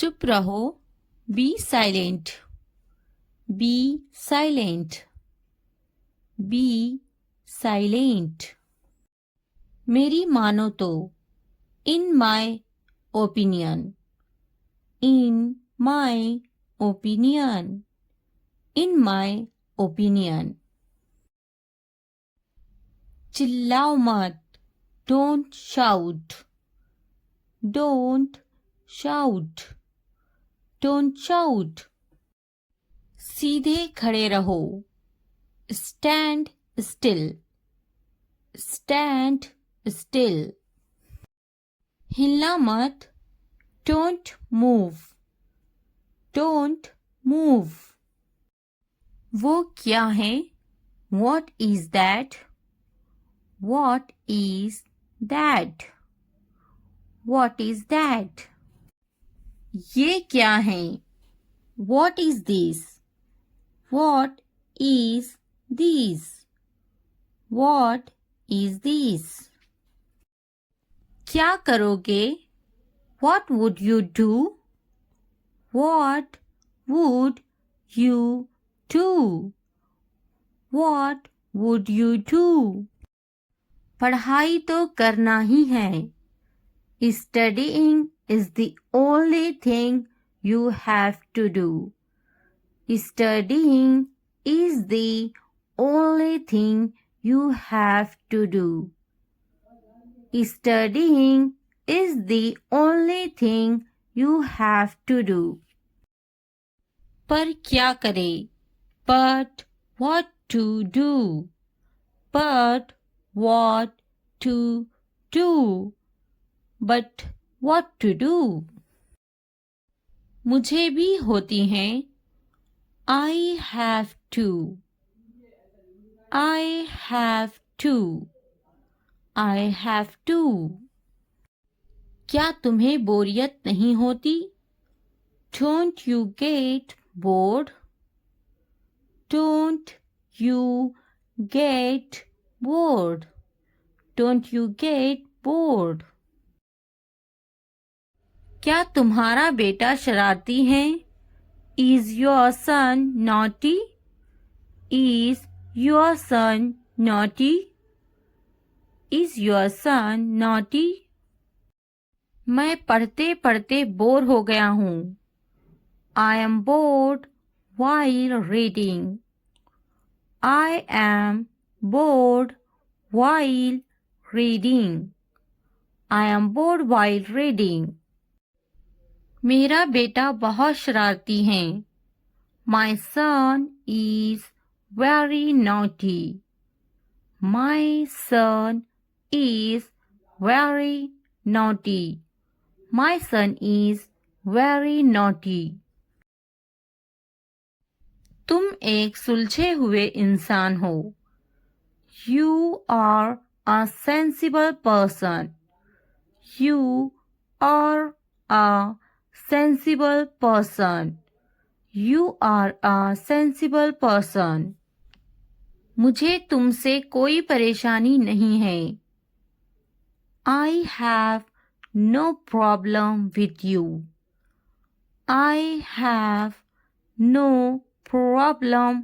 चुप रहो, be silent, be silent, be silent. मेरी मानो तो, in my opinion, in my opinion, in my opinion. चिल्लाओ मत, don't shout, don't shout, don't shout. सीधे खड़े रहो, स्टैंड स्टिल, स्टैंड स्टिल। हिलना मत, डोंट मूव, डोंट मूव। वो क्या है, what is that, what is that, what is that. ये क्या है, what is this, what is this, what is this. क्या करोगे, what would you do, what would you do, what would you do. पढ़ाई तो करना ही है, studying is the only thing you have to do. Studying is the only thing you have to do. Studying is the only thing you have to do. पर क्या करें, but what to do, but what to do, but what to do. मुझे भी होती हैं, I have to, I have to, I have to. क्या तुम्हें बोरियत नहीं होती, don't you get bored, don't you get bored, don't you get bored. क्या तुम्हारा बेटा शरारती है, Is your son naughty, is your son naughty, is your son naughty. मैं पढ़ते पढ़ते बोर हो गया हूँ, I am bored while reading, I am bored while reading, I am bored while reading. मेरा बेटा बहुत शरारती है, My son is very naughty, my son is very naughty, my son is very naughty. तुम एक सुलझे हुए इंसान हो, You are a sensible person, you are a sensible person, you are a sensible person. मुझे तुमसे कोई परेशानी नहीं है, I have no problem with you, I have no problem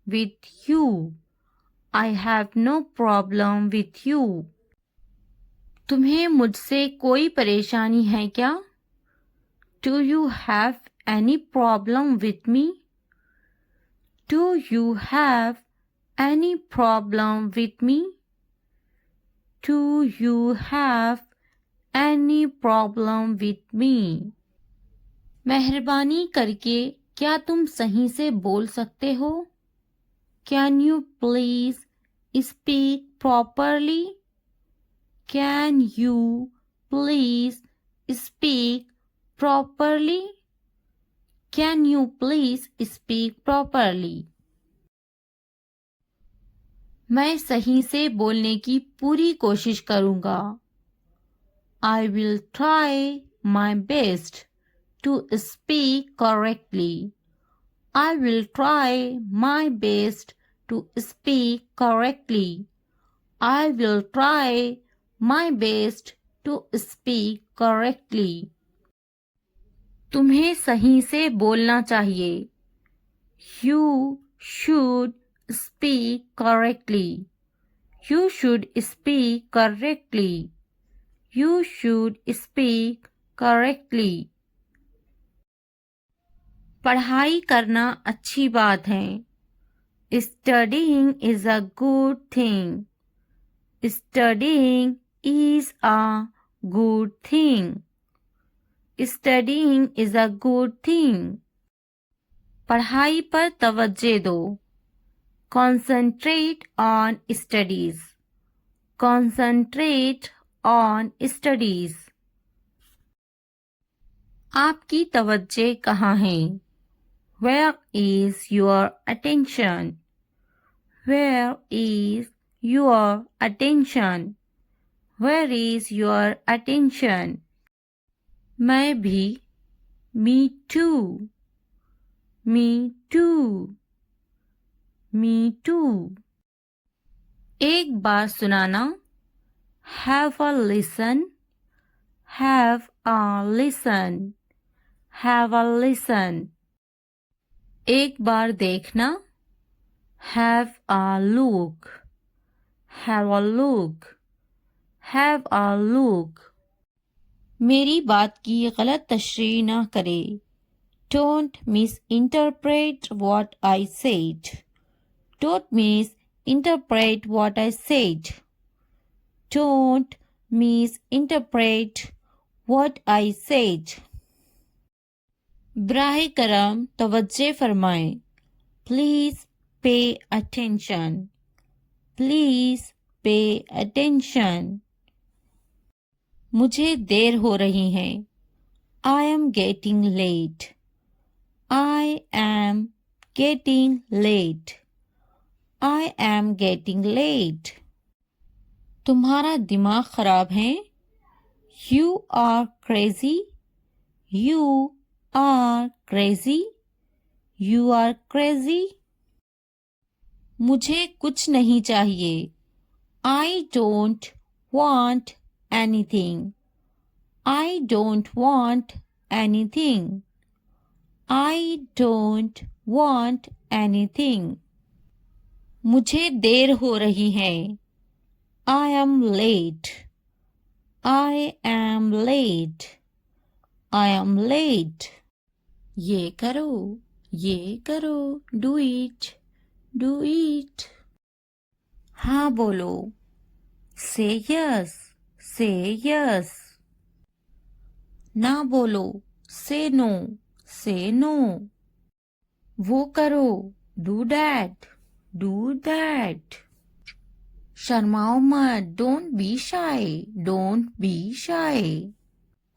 with you, I have no problem with you. तुम्हें मुझसे कोई परेशानी है क्या, Do you have any problem with me, Do you have any problem with me, Do you have any problem with me. मेहरबानी करके क्या तुम सही से बोल सकते हो, Can you please speak properly, Can you please speak properly, Can you please speak properly. मैं सही से बोलने की पूरी कोशिश करूँगा, I will try my best to speak correctly, I will try my best to speak correctly, I will try my best to speak correctly. तुम्हें सही से बोलना चाहिए. You should speak correctly. You should speak correctly. You should speak correctly. पढ़ाई करना अच्छी बात है. Studying is a good thing. Studying is a good thing. Studying is a good thing. पढ़ाई पर तवज्जो दो. Concentrate on studies. Concentrate on studies. आपकी तवज्जो कहाँ है? Where is your attention? Where is your attention? Where is your attention? मैं भी. Me too. Me too. Me too. एक बार सुनाना. Have a listen. Have a listen. Have a listen. एक बार देखना. Have a look. Have a look. Have a look. मेरी बात की गलत तशरीह ना करे. Don't misinterpret what I said. Don't misinterpret what I said. Don't misinterpret what I said. बराह करम तवज्जो फरमाएं. Please pay attention. Please pay attention. मुझे देर हो रही है. I am getting late. I am getting late. I am getting late. तुम्हारा दिमाग खराब है. You are crazy. You are crazy. You are crazy. मुझे कुछ नहीं चाहिए. I don't want anything. I don't want anything. I don't want anything. मुझे देर हो रही है. I am late. I am late. I am late. ये करो. ये करो. Do it. Do it. हाँ बोलो. Say yes. Say yes. ना बोलो. Say no. Say no. वो करो. Do that. Do that. शर्माओ मत. Don't be shy. Don't be shy.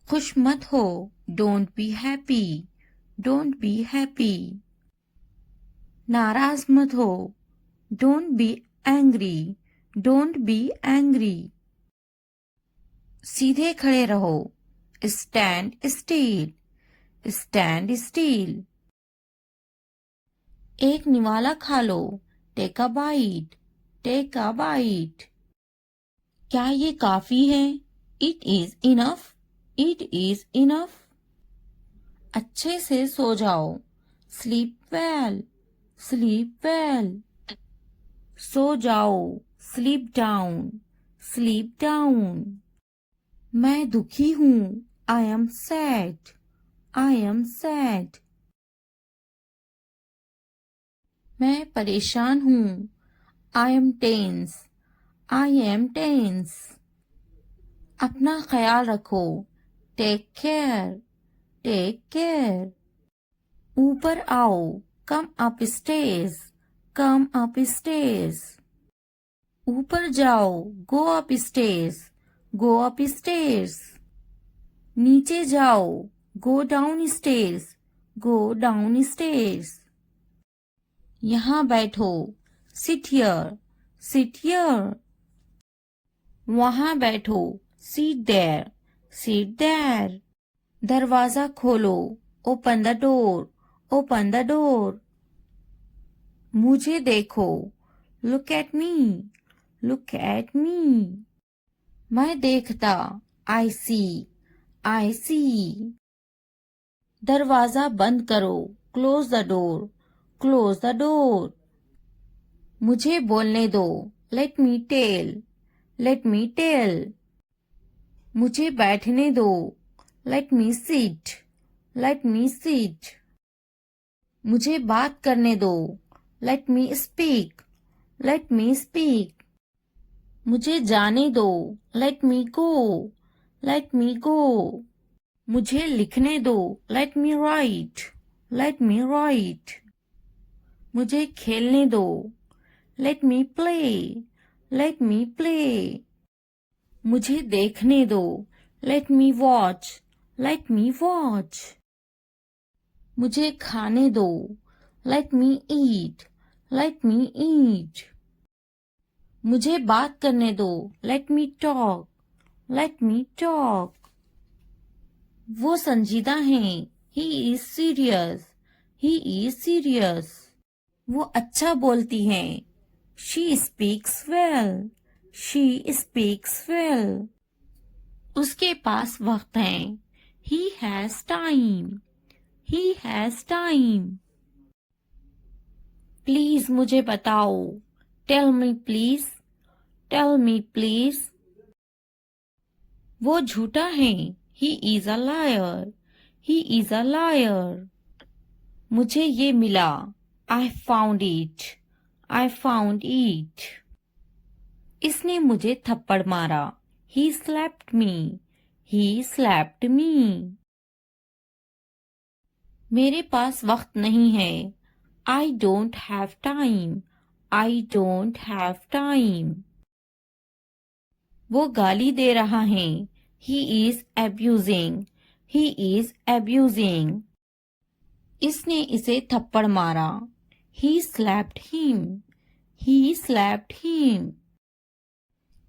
खुश मत हो. Don't be happy. Don't be happy. नाराज मत हो. Don't be angry. Don't be angry. सीधे खड़े रहो. Stand still. Stand still. एक निवाला खा लो. Take a bite. Take a bite. क्या ये काफी है? It is enough. It is enough. अच्छे से सो जाओ. Sleep well. Sleep well. सो जाओ. Sleep down. Sleep down. मैं दुखी हूँ. I am sad. I am sad. मैं परेशान हूँ. I am tense. I am tense. अपना ख्याल रखो. Take care. Take care. ऊपर आओ. Come upstairs. Come upstairs. ऊपर जाओ. Go upstairs. Go upstairs. नीचे जाओ. Go downstairs. Go downstairs. यहाँ बैठो. Sit here. Sit here. वहाँ बैठो. Sit there. Sit there. दरवाजा खोलो. Open the door. Open the door. मुझे देखो. Look at me. Look at me. मैं देखता. I see. I see. दरवाजा बंद करो, close the door, close the door. मुझे बोलने दो, let me tell, let me tell. मुझे बैठने दो, let me sit, let me sit. मुझे बात करने दो, let me speak, let me speak. मुझे जाने दो, लेट मी गो, लेट मी गो। मुझे लिखने दो, लेट मी राइट, लेट मी राइट। मुझे खेलने दो, लेट मी प्ले, लेट मी प्ले। मुझे देखने दो, लेट मी वॉच, लेट मी वॉच। मुझे खाने दो, लेट मी ईट, लेट मी ईट। मुझे बात करने दो, let me talk, let me talk. वो संजीदा हैं, he is serious, he is serious. वो अच्छा बोलती हैं, she speaks well, she speaks well. उसके पास वक्त है, he has time, he has time. Please मुझे बताओ, tell me please, tell me please. वो झूठा है, he is a liar, he is a liar. मुझे ये मिला, I found it, I found it. इसने मुझे थप्पड़ मारा, he slapped me, he slapped मी। मेरे पास वक्त नहीं है, I don't have time, I don't have time. वो गाली दे रहा है, he is abusing, he is abusing. इसने इसे थप्पड़ मारा, he slapped him, he slapped him.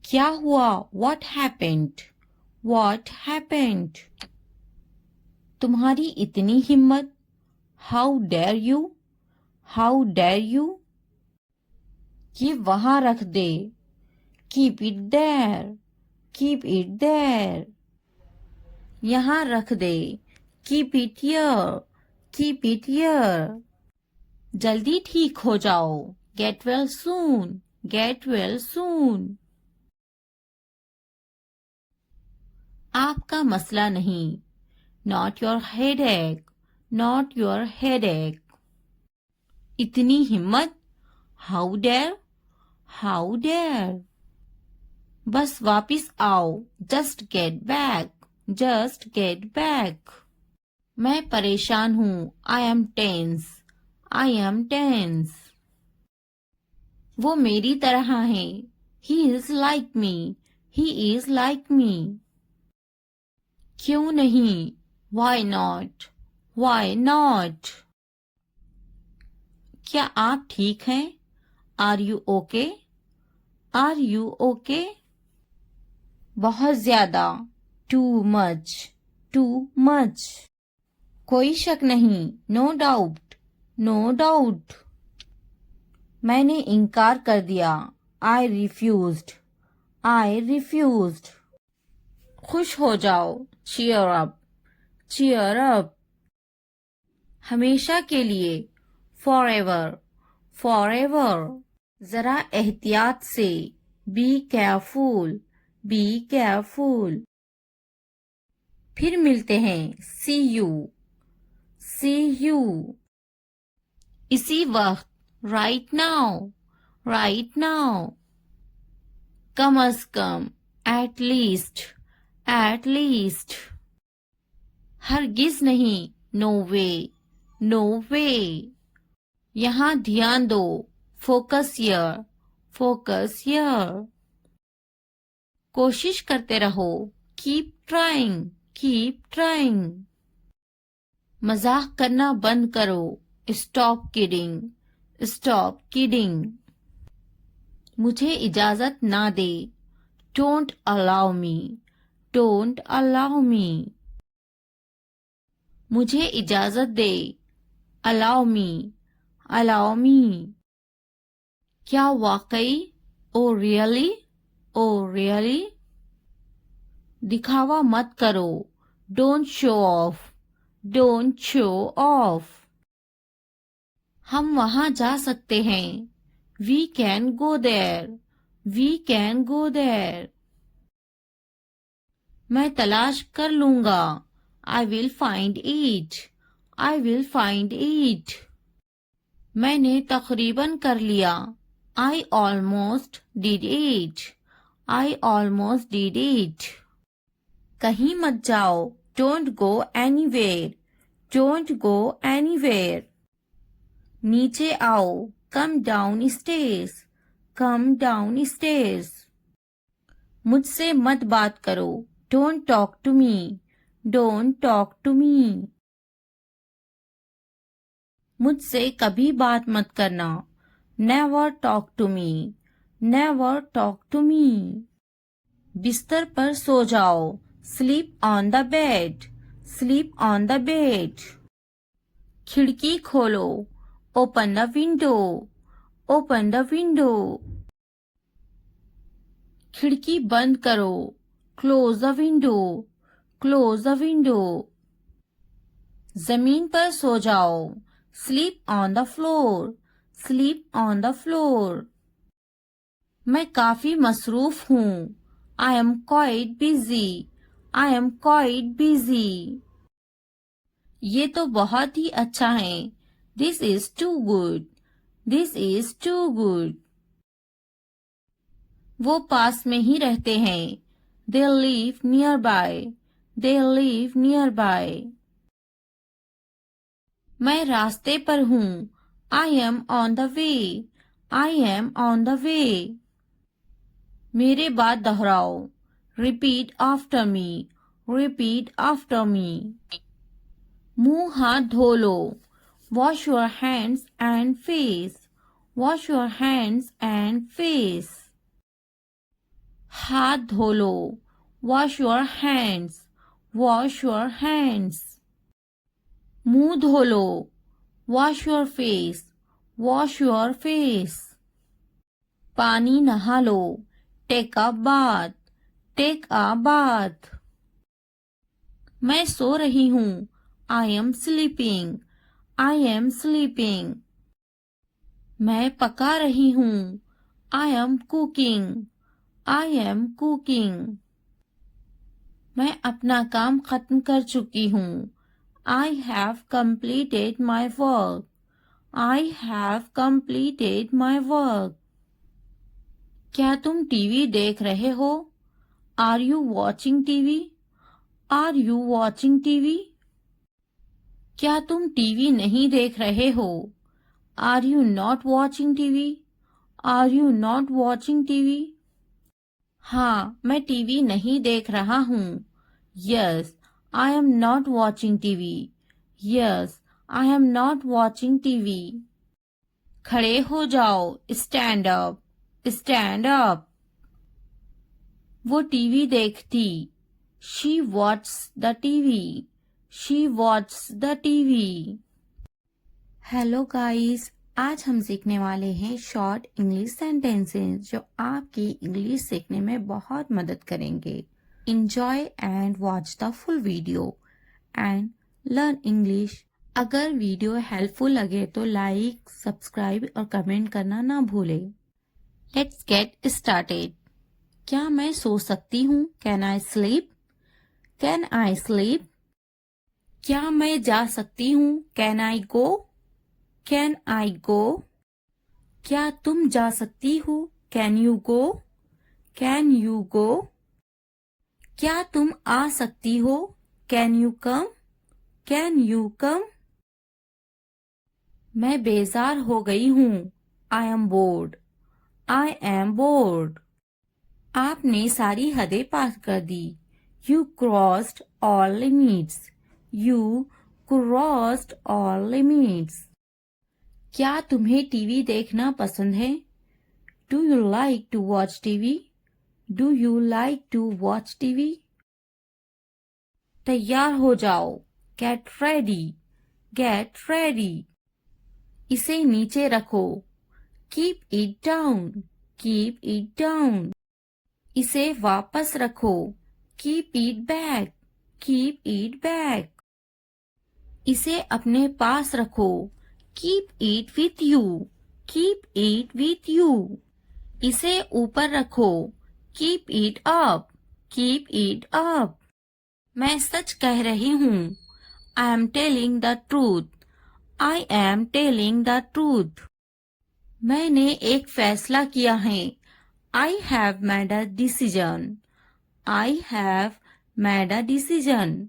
क्या हुआ, व्हाट हैपेंड, व्हाट हैपेंड। तुम्हारी इतनी हिम्मत, how dare you, how dare you. ये वहां रख दे, keep it there, keep it there. यहां रख दे, keep it here, keep it here. जल्दी ठीक हो जाओ, get well soon, get well soon. आपका मसला नहीं, not your headache, not your headache. इतनी हिम्मत, हाउ डेयर, हाउ डेयर। बस वापिस आओ, just get back, just get back. मैं परेशान हूं, I am tense, I am tense. वो मेरी तरह है, he is like me, he is like me. क्यों नहीं, वाई नॉट, वाई नॉट। क्या आप ठीक हैं, are you okay, are you okay. बहुत ज्यादा, टू मच, टू मच। कोई शक नहीं, नो डाउट, नो डाउट। मैंने इनकार कर दिया, आई रिफ्यूज्ड, आई रिफ्यूज्ड। खुश हो जाओ, चीयर अप, चीयर अप। हमेशा के लिए, फॉर एवर, फॉर एवर। जरा एहतियात से, बी केयरफुल, बी केयरफुल। फिर मिलते हैं, सी यू, सी यू। इसी वक्त, राइट नाउ, राइट नाउ। कम अज कम, एट लीस्ट, एट लीस्ट। हरगिज नहीं, नो वे, नो वे। यहां ध्यान दो, फोकस हियर, फोकस हियर। कोशिश करते रहो, कीप ट्राइंग, कीप ट्राइंग। मजाक करना बंद करो, स्टॉप किडिंग, स्टॉप किडिंग। मुझे इजाजत ना दे, don't allow me, don't allow me. मुझे इजाजत दे, अलाउ मी, अलाउ मी। क्या वाकई, ओ रियली, ओ रियली। दिखावा मत करो, don't show off, Don't show off. हम वहां जा सकते हैं. We can go there. We can go there. मैं तलाश कर लूंगा. I will find it. I will find it. मैंने तकरीबन कर लिया. I almost did it. I almost did it. कहीं मत जाओ. Don't go anywhere. Don't go anywhere. नीचे आओ. Come downstairs. Come downstairs. मुझसे मत बात करो. Don't talk to me. Don't talk to me. मुझसे कभी बात मत करना. Never talk to me. Never talk to me. बिस्तर पर सो जाओ. Sleep on the bed. Sleep on the bed. खिड़की खोलो. Open the window. Open the window. खिड़की बंद करो. Close the window. Close the window. जमीन पर सो जाओ. Sleep on the floor. Sleep on the floor. मैं काफी मसरूफ हूँ. I am quite busy. I am quite busy. ये तो बहुत ही अच्छा है. This is too good. This is too good. वो पास में ही रहते हैं. They live nearby. They live nearby. मैं रास्ते पर हूँ. I am on the way. I am on the way. मेरे बाद दोहराओ. Repeat after me. Repeat after me. मुंह हाथ धो लो. Wash your hands and face. Wash your hands and face. हाथ धो लो. Wash your hands. Wash your hands. मुंह धो लो. Wash your face. Wash your face. पानी नहा लो. Take a bath. Take a bath. मैं सो रही हूँ. I am sleeping. I am sleeping. मैं पका रही हूँ. I am cooking. I am cooking. मैं अपना काम खत्म कर चुकी हूँ. I have completed my work. I have completed my work. क्या तुम टीवी देख रहे हो? Are you watching TV? Are you watching TV? क्या तुम टीवी नहीं देख रहे हो? Are you not watching TV? Are you not watching TV? हाँ, मैं टीवी नहीं देख रहा हूँ. Yes, I am not watching TV. Yes, I am not watching TV. खड़े हो जाओ. Stand up. Stand up. वो टीवी देखती. She watched the TV. She watched the TV. Hello guys, आज हम सीखने वाले हैं शॉर्ट इंग्लिश सेंटेंसेस जो आपकी इंग्लिश सीखने में बहुत मदद करेंगे. Enjoy and watch the full video and learn English. अगर वीडियो हेल्पफुल लगे तो लाइक, सब्सक्राइब और कमेंट करना ना भूलें. Let's get started. क्या मैं सो सकती हूँ? Can I sleep? Can I sleep? क्या मैं जा सकती हूँ? Can I go? Can I go? क्या तुम जा सकती हो? Can you go? Can you go? क्या तुम आ सकती हो? Can you come? Can you come? मैं बेजार हो गई हूँ. I am bored. I am bored. आपने सारी हदें पार कर दी. You crossed all limits. You crossed all limits. क्या तुम्हें टीवी देखना पसंद है? Do you like to watch TV? Do you like to watch TV? तैयार हो जाओ. Get ready. Get ready. इसे नीचे रखो. Keep it down. Keep it down. इसे वापस रखो. Keep it back. Keep it back. इसे अपने पास रखो, keep it with you, keep it with you. इसे ऊपर रखो, keep it up, keep it up. मैं सच कह रही हूँ, I am telling the truth, I am telling the truth. मैंने एक फैसला किया है, I have made a decision, I have made a decision.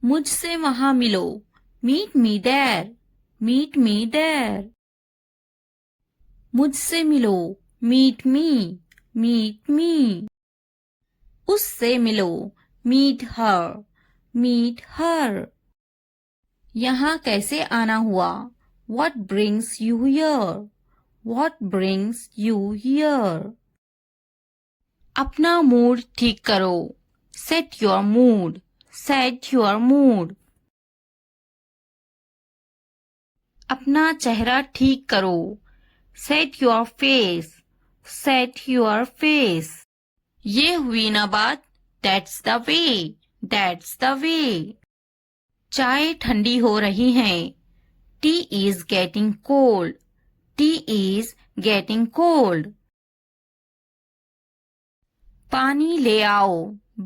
मुझसे वहां मिलो, meet me there, meet me there. मुझसे मिलो, मीट मी, मीट मी। उससे मिलो, मीट हर, मीट हर। यहाँ कैसे आना हुआ, what brings you here, what brings you here। अपना मूड ठीक करो, set your mood, set your mood। अपना चेहरा ठीक करो, set your face, set your face। ये हुई ना बात, that's the way, that's the way। चाय ठंडी हो रही है, tea is getting cold, tea is getting cold। पानी ले आओ,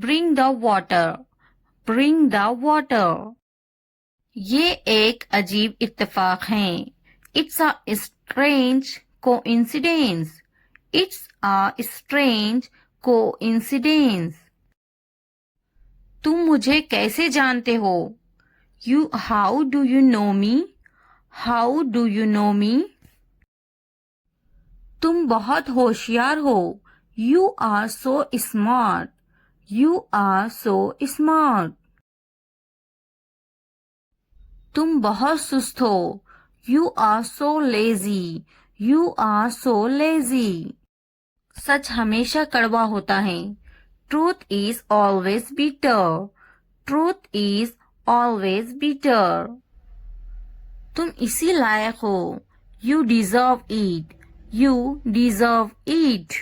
bring the water, bring the water। ये एक अजीब इत्तेफाक है, it's a strange coincidence, it's a strange coincidence। तुम मुझे कैसे जानते हो, how do you know me, how do you know me। तुम बहुत होशियार हो, you are so smart, you are so smart। तुम बहुत सुस्त हो, you are so lazy, you are so lazy। सच हमेशा कड़वा होता है, truth is always bitter, truth is always bitter। तुम इसी लायक हो, you deserve it, you deserve it।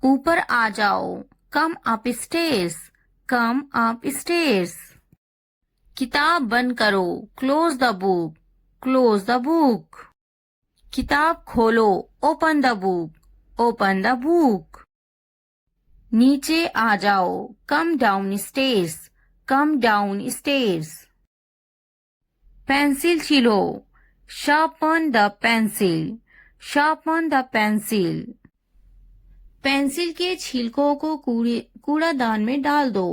ऊपर आ जाओ, come upstairs, come upstairs। किताब बंद करो, close the book, close the book। किताब खोलो, open the book, open the book। नीचे आ जाओ, come downstairs, come downstairs। Pencil छीलो, sharpen the pencil, sharpen the pencil। पेंसिल के छिलकों को कूड़ादान में डाल दो,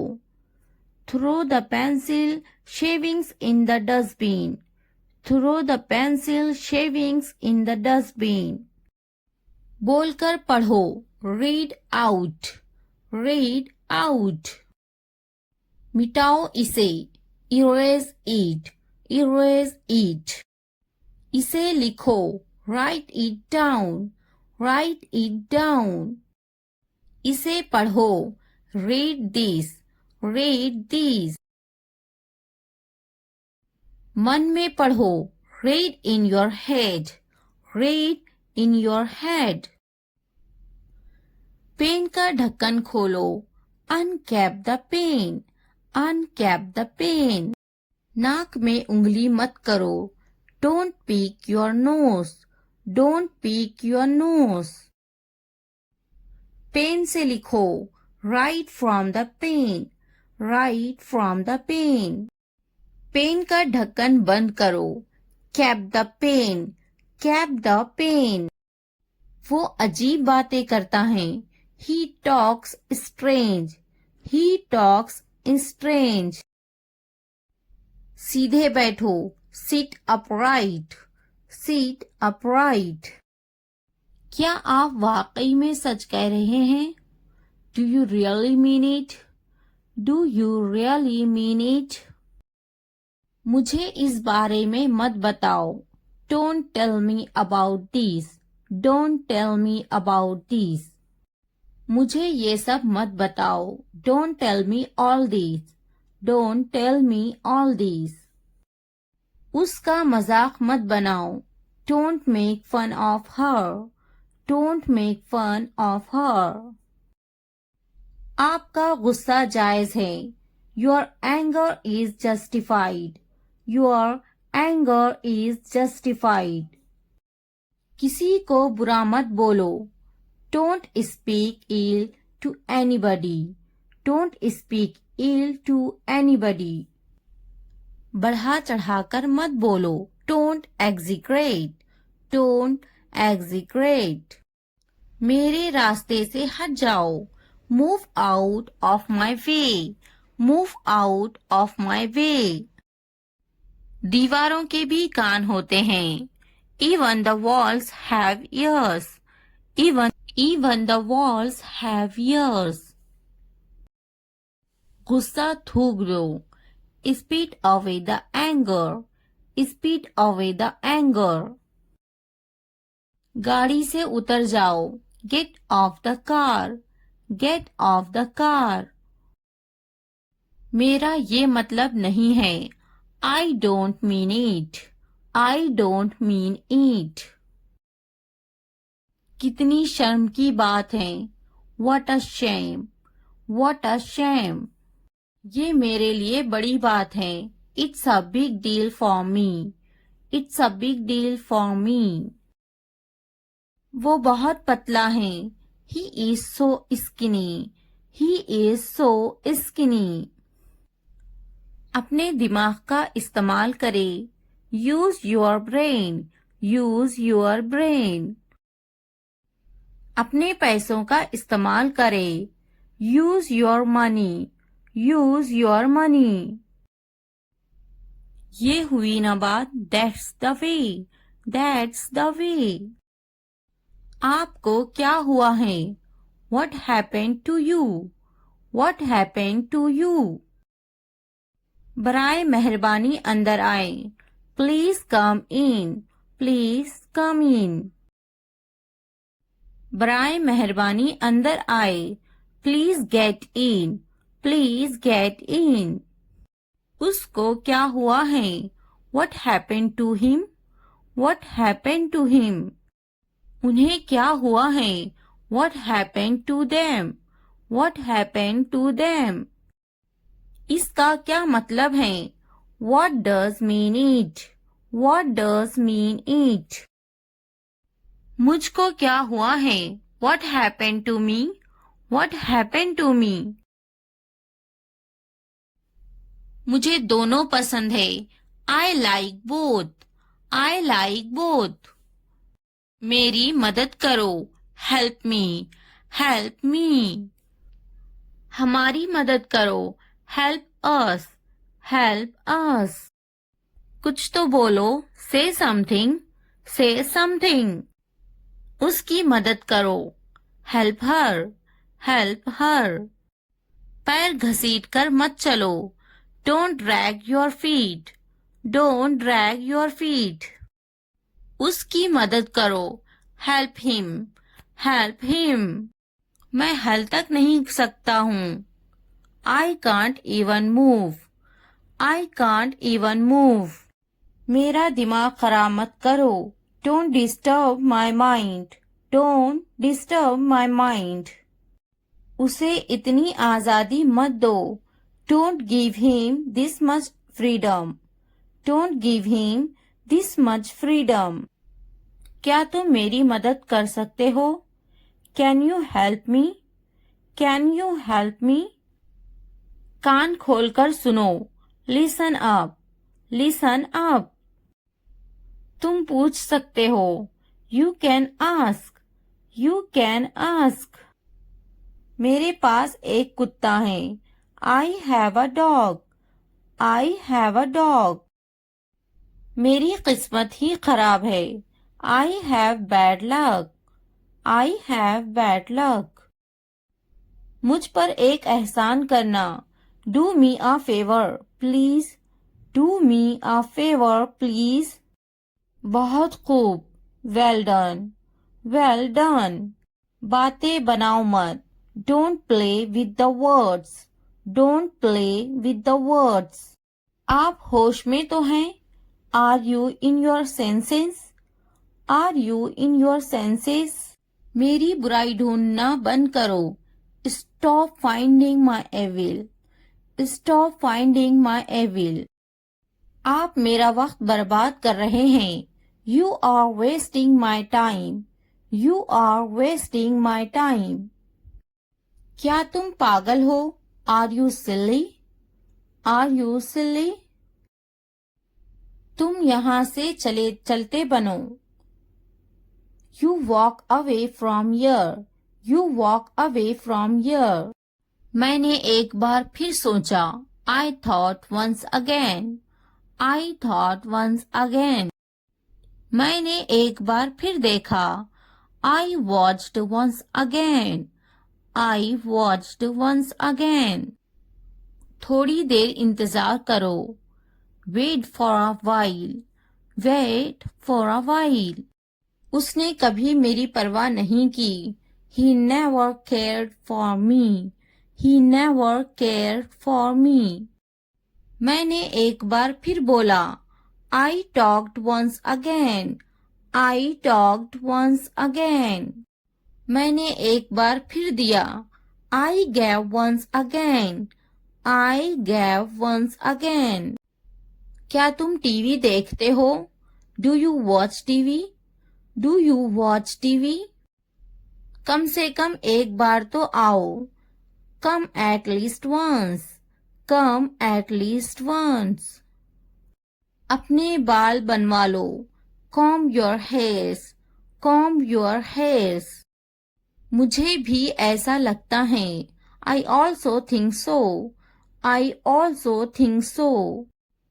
throw the pencil shavings in the dustbin, throw the pencil shavings in the dustbin। बोलकर पढ़ो, read out, read out। मिटाओ इसे, erase it, erase it। इसे लिखो, write it down, write it down। इसे पढ़ो, read this, read this। मन में पढ़ो, read in your head, read in your head। Pen का ढक्कन खोलो, uncap the pen, uncap the pen। नाक में उंगली मत करो, don't pick your nose, don't pick your nose। Pen से लिखो, write from the pen, write from the pen। Pen का ढक्कन बंद करो, cap the pen, cap the pen। वो अजीब बातें करता है, he talks strange, he talks strange। सीधे बैठो, sit upright, sit upright। क्या आप वाकई में सच कह रहे हैं, do you really mean it, do you really mean it। मुझे इस बारे में मत बताओ, don't tell me about this, don't tell me about this। मुझे ये सब मत बताओ, don't tell me all this, don't tell me all this। उसका मजाक मत बनाओ, don't make fun of her, don't make fun of her। आपका गुस्सा जायज है, Your anger is justified. Your anger is justified. किसी को बुरा मत बोलो. Don't speak ill to anybody. Don't speak ill to anybody. बढ़ा चढ़ाकर मत बोलो. Don't exaggerate. Don't exaggerate. मेरे रास्ते से हट जाओ. Move out of my way. Move out of my way. दीवारों के भी कान होते हैं. Even the walls have ears. Even the walls have ears. गुस्सा थूक दो. Spit away the anger. Spit away the anger. गाड़ी से उतर जाओ. Get off the car. Get off the car. मेरा ये मतलब नहीं है. I don't mean it. I don't mean it. कितनी शर्म की बात है. What a shame. What a shame. ये मेरे लिए बड़ी बात है. It's a big deal for me. It's a big deal for me. वो बहुत पतला है. He is so skinny. He is so skinny. अपने दिमाग का इस्तेमाल करें. Use your brain. Use your brain. अपने पैसों का इस्तेमाल करें. Use your money. Use your money. ये हुई ना बात. That's the way. That's the way. आपको क्या हुआ है? What happened to you? What happened to you? बराए मेहरबानी अंदर आए. Please come in. Please come in. बराए मेहरबानी अंदर आए. Please get in. Please get in. उसको क्या हुआ है? What happened to him? What happened to him? उन्हें क्या हुआ है? What happened to them? What happened to them? इसका क्या मतलब है? What does mean it? What does mean it? मुझको क्या हुआ है? What happened to me? What happened to me? मुझे दोनों पसंद है. I like both. I like both. मेरी मदद करो. Help me. Help me. हमारी मदद करो. Help us. Help us. कुछ तो बोलो. Say something. Say something. उसकी मदद करो. Help her. Help her. पैर घसीट कर मत चलो. Don't drag your feet. Don't drag your feet. उसकी मदद करो. Help him. Help him. मैं हल तक नहीं सकता हूँ. I can't even move. I can't even move. मेरा दिमाग खराब मत करो. Don't disturb my mind. Don't disturb my mind. उसे इतनी आज़ादी मत दो. Don't give him this much freedom. Don't give him this much freedom. क्या तुम मेरी मदद कर सकते हो? Can you help me? Can you help me? कान खोलकर सुनो. Listen up. Listen up. तुम पूछ सकते हो. You can ask. You can ask. मेरे पास एक कुत्ता है. I have a dog. I have a dog. मेरी किस्मत ही खराब है. I have bad luck. I have bad luck. मुझ पर एक एहसान करना. Do me a favor, please. Do me a favor, please. बहुत खूब. Well done. Well done. बातें बनाओ मत. Don't play with the words. Don't play with the words. आप होश में तो हैं? Are you in your senses? Are you in your senses? मेरी बुराई ढूंढना बंद करो. Stop finding my evil. Stop finding my evil. आप मेरा वक्त बर्बाद कर रहे हैं. You are wasting my time. You are wasting my time. क्या तुम पागल हो? Are you silly? Are you silly? तुम यहाँ से चलते बनो. You walk away from here. You walk away from here. मैंने एक बार फिर सोचा. I thought once again. I thought once again. मैंने एक बार फिर देखा. I watched once again. I watched once again. थोड़ी देर इंतजार करो. Wait for a while. Wait for a while. उसने कभी मेरी परवाह नहीं की. He never cared for me. He never cared for me. मैंने एक बार फिर बोला. I talked once again. I talked once again. मैंने एक बार फिर दिया. I gave once again. I gave once again. क्या तुम टीवी देखते हो? Do you watch TV? Do you watch TV? कम से कम एक बार तो आओ. Come at least once. Come at least once. अपने बाल बनवा लो. Comb your hairs. Comb your hairs. मुझे भी ऐसा लगता है. I also think so. I also think so.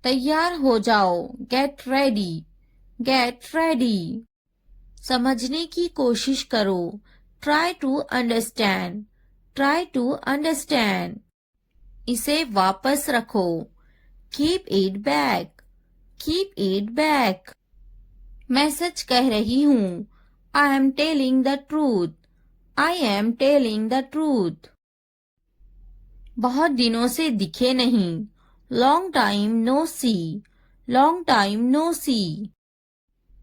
तैयार हो जाओ. Get ready. Get ready. समझने की कोशिश करो. Try to understand. Try to understand. इसे वापस रखो. Keep it back. Keep it back. मैं सच कह रही हूँ. I am telling the truth. I am telling the truth. बहुत दिनों से दिखे नहीं. Long time no see. Long time no see.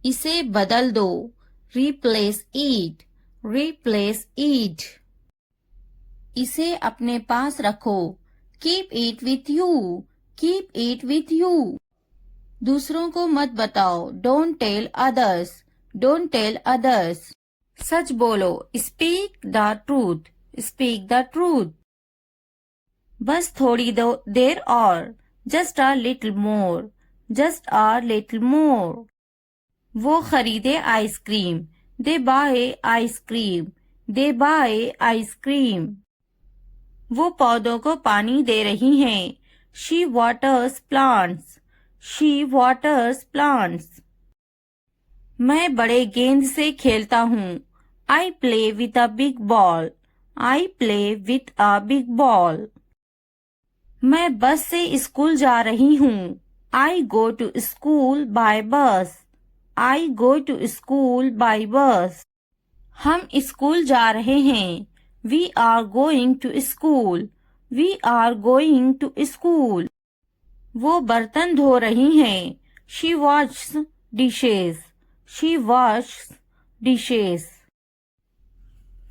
इसे बदल दो. Replace it. Replace it. इसे अपने पास रखो. Keep it with you. Keep it with you. दूसरों को मत बताओ. Don't tell others. Don't tell others. सच बोलो. Speak the truth. Speak the truth. बस थोड़ी देर और. Just a little more. Just a little more. वो खरीदे ice cream. They buy ice cream. They buy ice cream. वो पौधों को पानी दे रही हैं. She waters plants. She waters plants. मैं बड़े गेंद से खेलता हूँ. I play with a big ball. I play with a big ball. मैं बस से स्कूल जा रही हूँ. I go to school by bus. I go to school by bus. हम स्कूल जा रहे हैं. We are going to school. We are going to school. वो बर्तन धो रही हैं. She washes dishes. She washes dishes.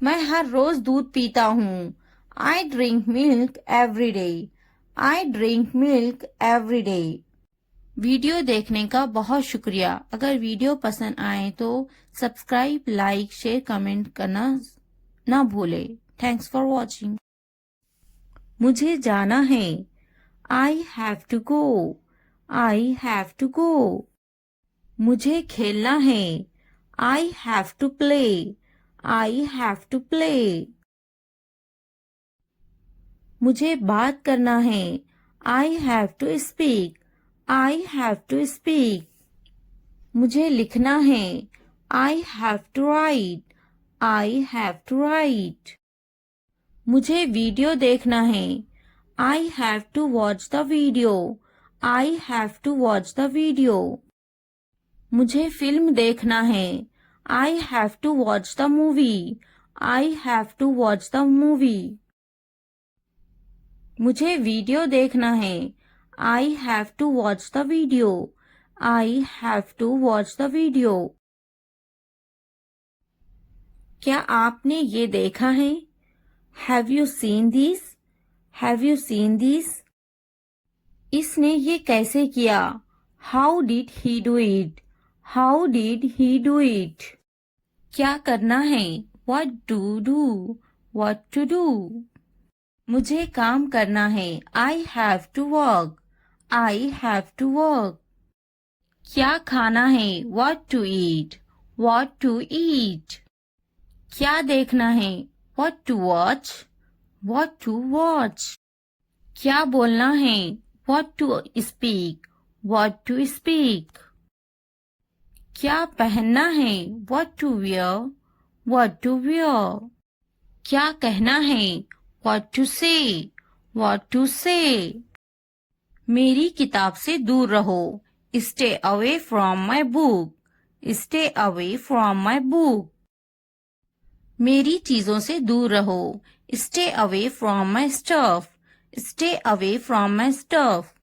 मैं हर रोज दूध पीता हूँ. I drink milk every day. I drink milk every day. Video देखने का बहुत शुक्रिया. अगर वीडियो पसंद आए तो सब्सक्राइब, लाइक, शेयर, कमेंट करना ना भूले. Thanks for watching. मुझे जाना है. I have to go. I have to go. मुझे खेलना है. I have to play. I have to play. मुझे बात करना है. I have to speak. I have to speak. मुझे लिखना है. I have to write. I have to write. मुझे वीडियो देखना है. I have to watch the video. I have to watch the video. मुझे फिल्म देखना है. I have to watch the movie. I have to watch the movie. मुझे video देखना है. I have to watch the video. I have to watch the video. क्या आपने ये देखा है? Have you seen this? Have you seen this? इसने ये कैसे किया? How did he do it? How did he do it? क्या करना है? What to do? What to do? मुझे काम करना है। I have to work. I have to work. क्या खाना है? What to eat? What to eat? क्या देखना है? What to watch? What to watch? क्या बोलना है? What to speak? What to speak? क्या पहनना है? What to wear? What to wear? क्या कहना है? What to say? What to say? मेरी किताब से दूर रहो। Stay away from my book. Stay away from my book. मेरी चीजों से दूर रहो। Stay away from my stuff. Stay away from my stuff.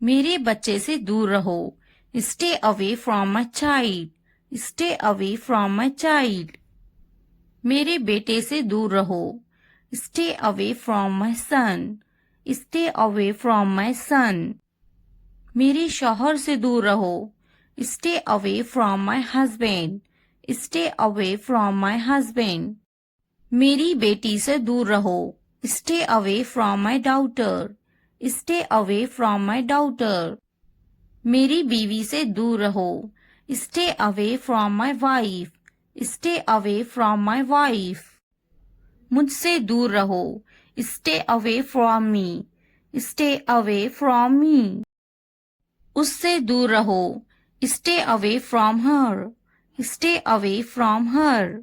मेरे बच्चे से दूर रहो। Stay away from my child. Stay away from my child. मेरे बेटे से दूर रहो। Stay away from my son. Stay away from my सन। मेरे शौहर से दूर रहो। Stay away from my husband. Stay away from my husband. मेरी बेटी से दूर रहो। Stay away from my daughter. Stay away from my daughter. मेरी बीवी से दूर रहो। Stay away from my wife. Stay away from my wife. मुझसे दूर रहो। Stay away from me. Stay away from me. उससे दूर रहो। Stay away from her. Stay away from her.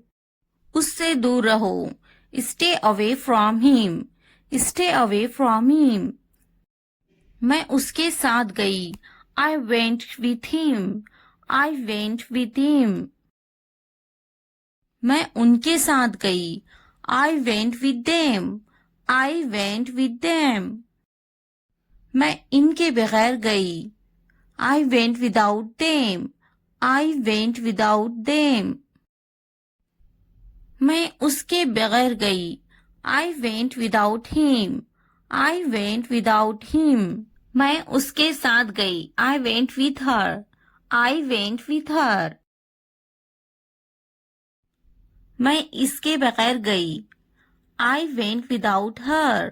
उससे दूर रहो। Stay away from him. Stay away from him. मैं उसके साथ गई। I went with him. I went with him. मैं उनके साथ गई। I went with them. I went with them. मैं इनके बगैर गई। I went without them. I went without them. मैं उसके बगैर गई। I went without him. I went without him. मैं उसके साथ गई। I went with her. I went with her. मैं इसके बगैर गई। I went without her.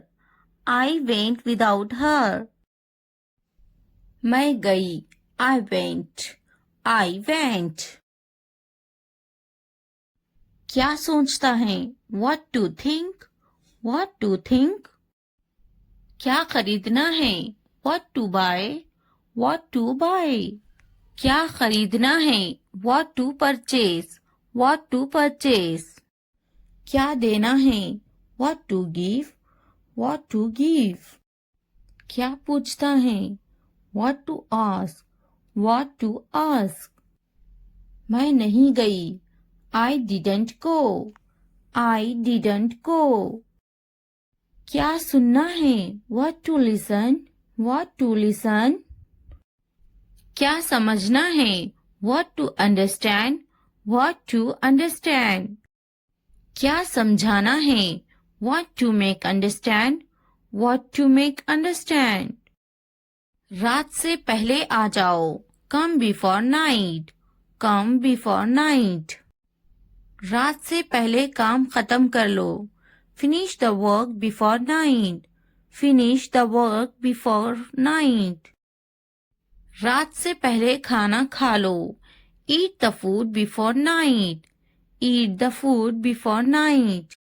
I went without her. मैं गई। I went. I went. क्या सोचता है? What to think? What to think? क्या खरीदना है? What to buy? What to buy? क्या खरीदना है? What to purchase? What to purchase? क्या देना है? What to give? What to give? क्या पूछता है? What to ask? What to ask? मैं नहीं गई। I didn't go. I didn't गो। क्या सुनना है? What to listen? What to listen? क्या समझना है? What to understand? What to understand? क्या समझाना है? What to make understand? What to make understand? रात से पहले आ जाओ। Come before night. Come before night. रात से पहले काम खत्म कर लो। Finish the work before night. Finish the work before night. रात से पहले खाना खा लो। Eat the food before night. Eat the food before night.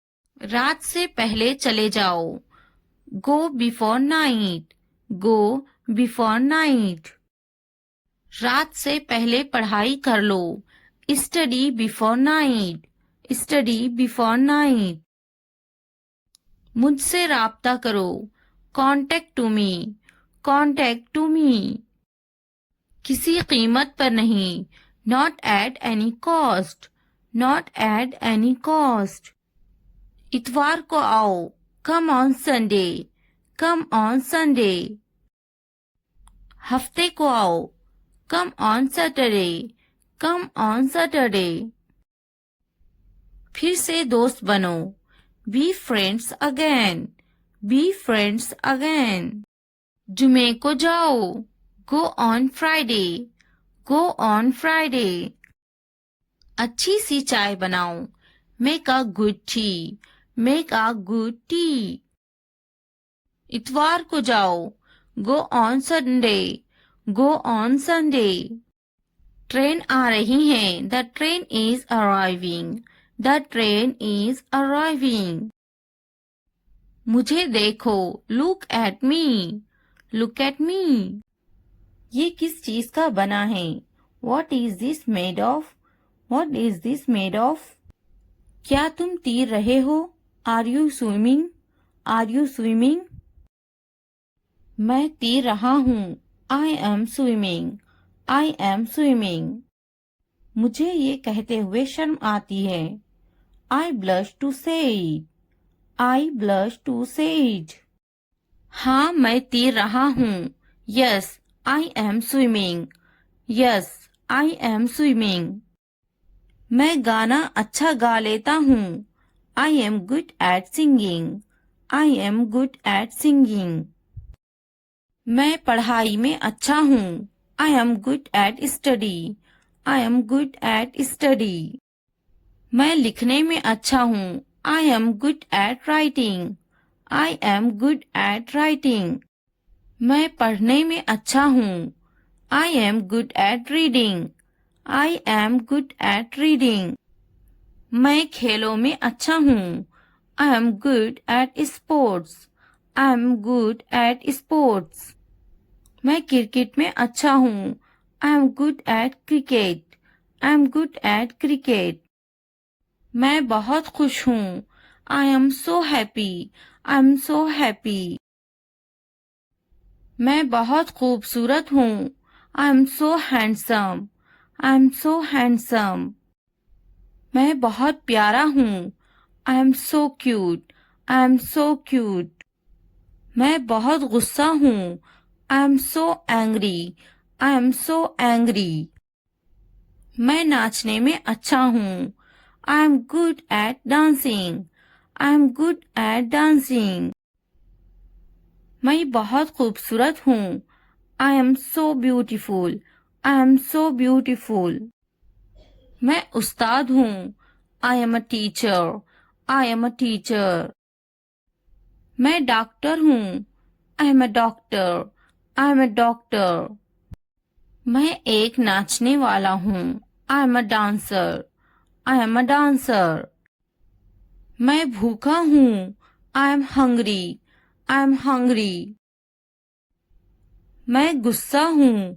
रात से पहले चले जाओ। Go before night. Go before night. रात से पहले पढ़ाई कर लो। Study before night. Study before night. मुझसे राब्ता करो। Contact to me. Contact to me. किसी कीमत पर नहीं। Not at any cost. Not at any cost. इतवार को आओ। Come on Sunday. Come on Sunday. हफ्ते को आओ। Come on Saturday. Come on Saturday. फिर से दोस्त बनो। B friends again. Be friends again. जुमे को जाओ, go on Friday, go on Friday. अच्छी सी चाय बनाओ, make a good tea, make a good tea. इतवार को जाओ, go on Sunday, go on Sunday. Train आ रही है, the train is arriving, the train is arriving. मुझे देखो, look at me, look at me. ये किस चीज का बना है? What is this made of? What is this made of? क्या तुम तैर रहे हो? Are you swimming? Are you swimming? मैं तैर रहा हूँ। I am swimming. I am swimming. मुझे ये कहते हुए शर्म आती है। I blush to say it. I blush to say it. हाँ, मैं तैर रहा हूँ। Yes, I am swimming. Yes, I am swimming. मैं गाना अच्छा गा लेता हूँ। I am good at singing. I am good at singing. मैं पढ़ाई में अच्छा हूँ। I am good at study. I am good at study. मैं लिखने में अच्छा हूँ। I am good at writing. I am good at writing. मैं पढ़ने में अच्छा हूँ। I am good at reading. I am good at reading. मैं खेलों में अच्छा हूँ। I am good at sports. I am good at sports. मैं क्रिकेट में अच्छा हूँ। I am good at cricket. I am good at cricket. मैं बहुत खुश हूँ। I am so happy. I am so happy. मैं बहुत खूबसूरत हूँ। I am so handsome. I am so handsome. मैं बहुत प्यारा हूँ। I am so cute. I am so cute. मैं बहुत गुस्सा हूँ। I am so angry. I am so angry. मैं नाचने में अच्छा हूँ। I am good at dancing. I am good at dancing. मैं बहुत खूबसूरत हूँ। I am so beautiful. I am so beautiful. मैं उस्ताद हूँ। I am a teacher. I am a teacher. मैं डॉक्टर हूँ। I am a doctor. I am a doctor. मैं एक नाचने वाला हूँ। I am a dancer. I am a dancer. मैं भूखा हूँ। I am hungry. I am hungry. मैं गुस्सा हूँ।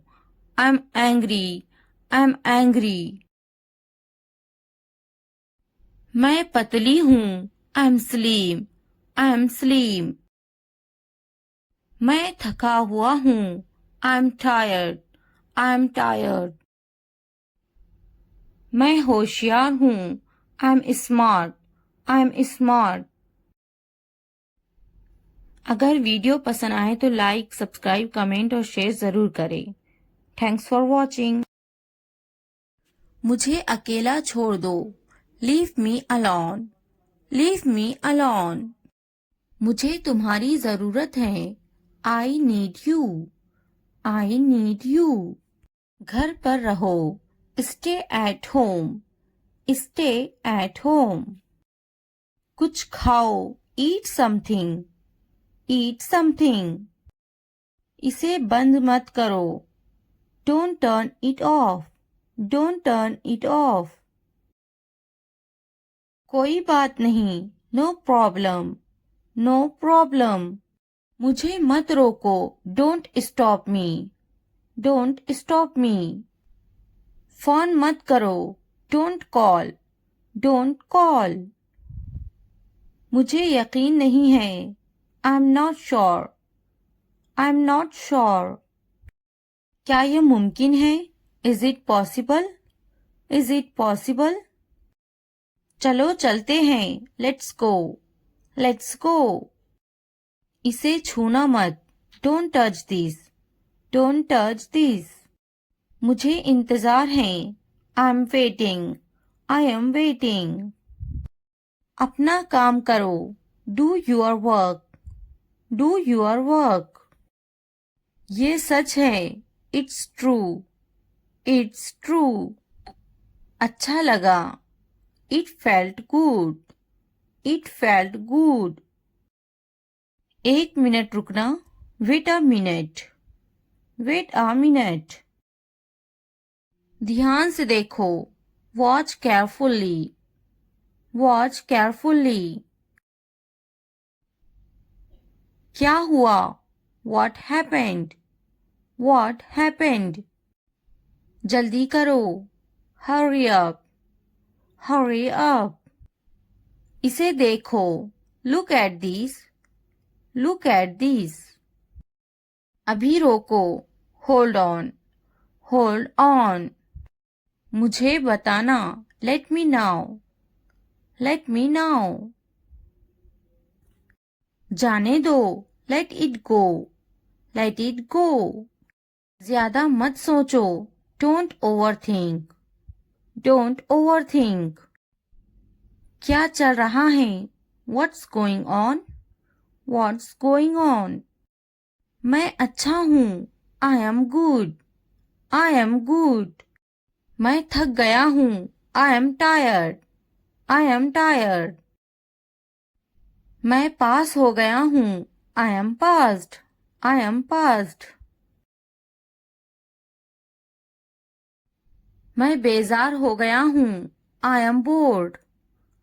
I am angry. I am angry. मैं पतली हूँ। I am slim. I am slim. मैं थका हुआ हूँ। I am tired. I am tired. मैं होशियार हूँ। I am smart. I am smart. अगर वीडियो पसंद आए तो लाइक, सब्सक्राइब, कमेंट और शेयर जरूर करें। Thanks for watching. मुझे अकेला छोड़ दो। Leave me alone. Leave me alone. मुझे तुम्हारी जरूरत है। I need you. I need you. घर पर रहो। Stay at home. Stay at home. कुछ खाओ। Eat something. Eat something. इसे बंद मत करो। Don't turn it off. Don't turn it off. कोई बात नहीं। No problem. No problem. मुझे मत रोको। Don't stop me. Don't stop me. Phone मत करो। Don't call. Don't call. मुझे यकीन नहीं है। I'm not sure. I'm not sure. क्या यह मुमकिन है? Is it possible? Is it possible? चलो चलते हैं। Let's go. Let's go. इसे छूना मत। Don't touch this. Don't touch this. मुझे इंतजार है। I'm waiting. I am waiting. अपना काम करो। Do your work. Do your work. ये सच है, इट्स ट्रू, इट्स ट्रू। अच्छा लगा, it felt good, it felt good. एक मिनट रुकना, wait a minute, wait a minute. ध्यान से देखो, वॉच केयरफुली, वॉच केयरफुली। क्या हुआ, व्हाट हैपेंड, व्हाट हैपेंड। जल्दी करो, हरी अप, हरी अप। इसे देखो, look at this, look at this. अभी रोको, होल्ड ऑन, होल्ड ऑन। मुझे बताना, let me now, let me now. जाने दो, let it go, let it go. ज्यादा मत सोचो, don't over think, don't over think. क्या चल रहा है, what's going on, what's going on. मैं अच्छा हूँ, I am good, I am good. मैं थक गया हूँ, I am tired, I am tired. मैं पास हो गया हूँ, I M passed, I am passed. मैं बेजार हो गया हूँ, I M board,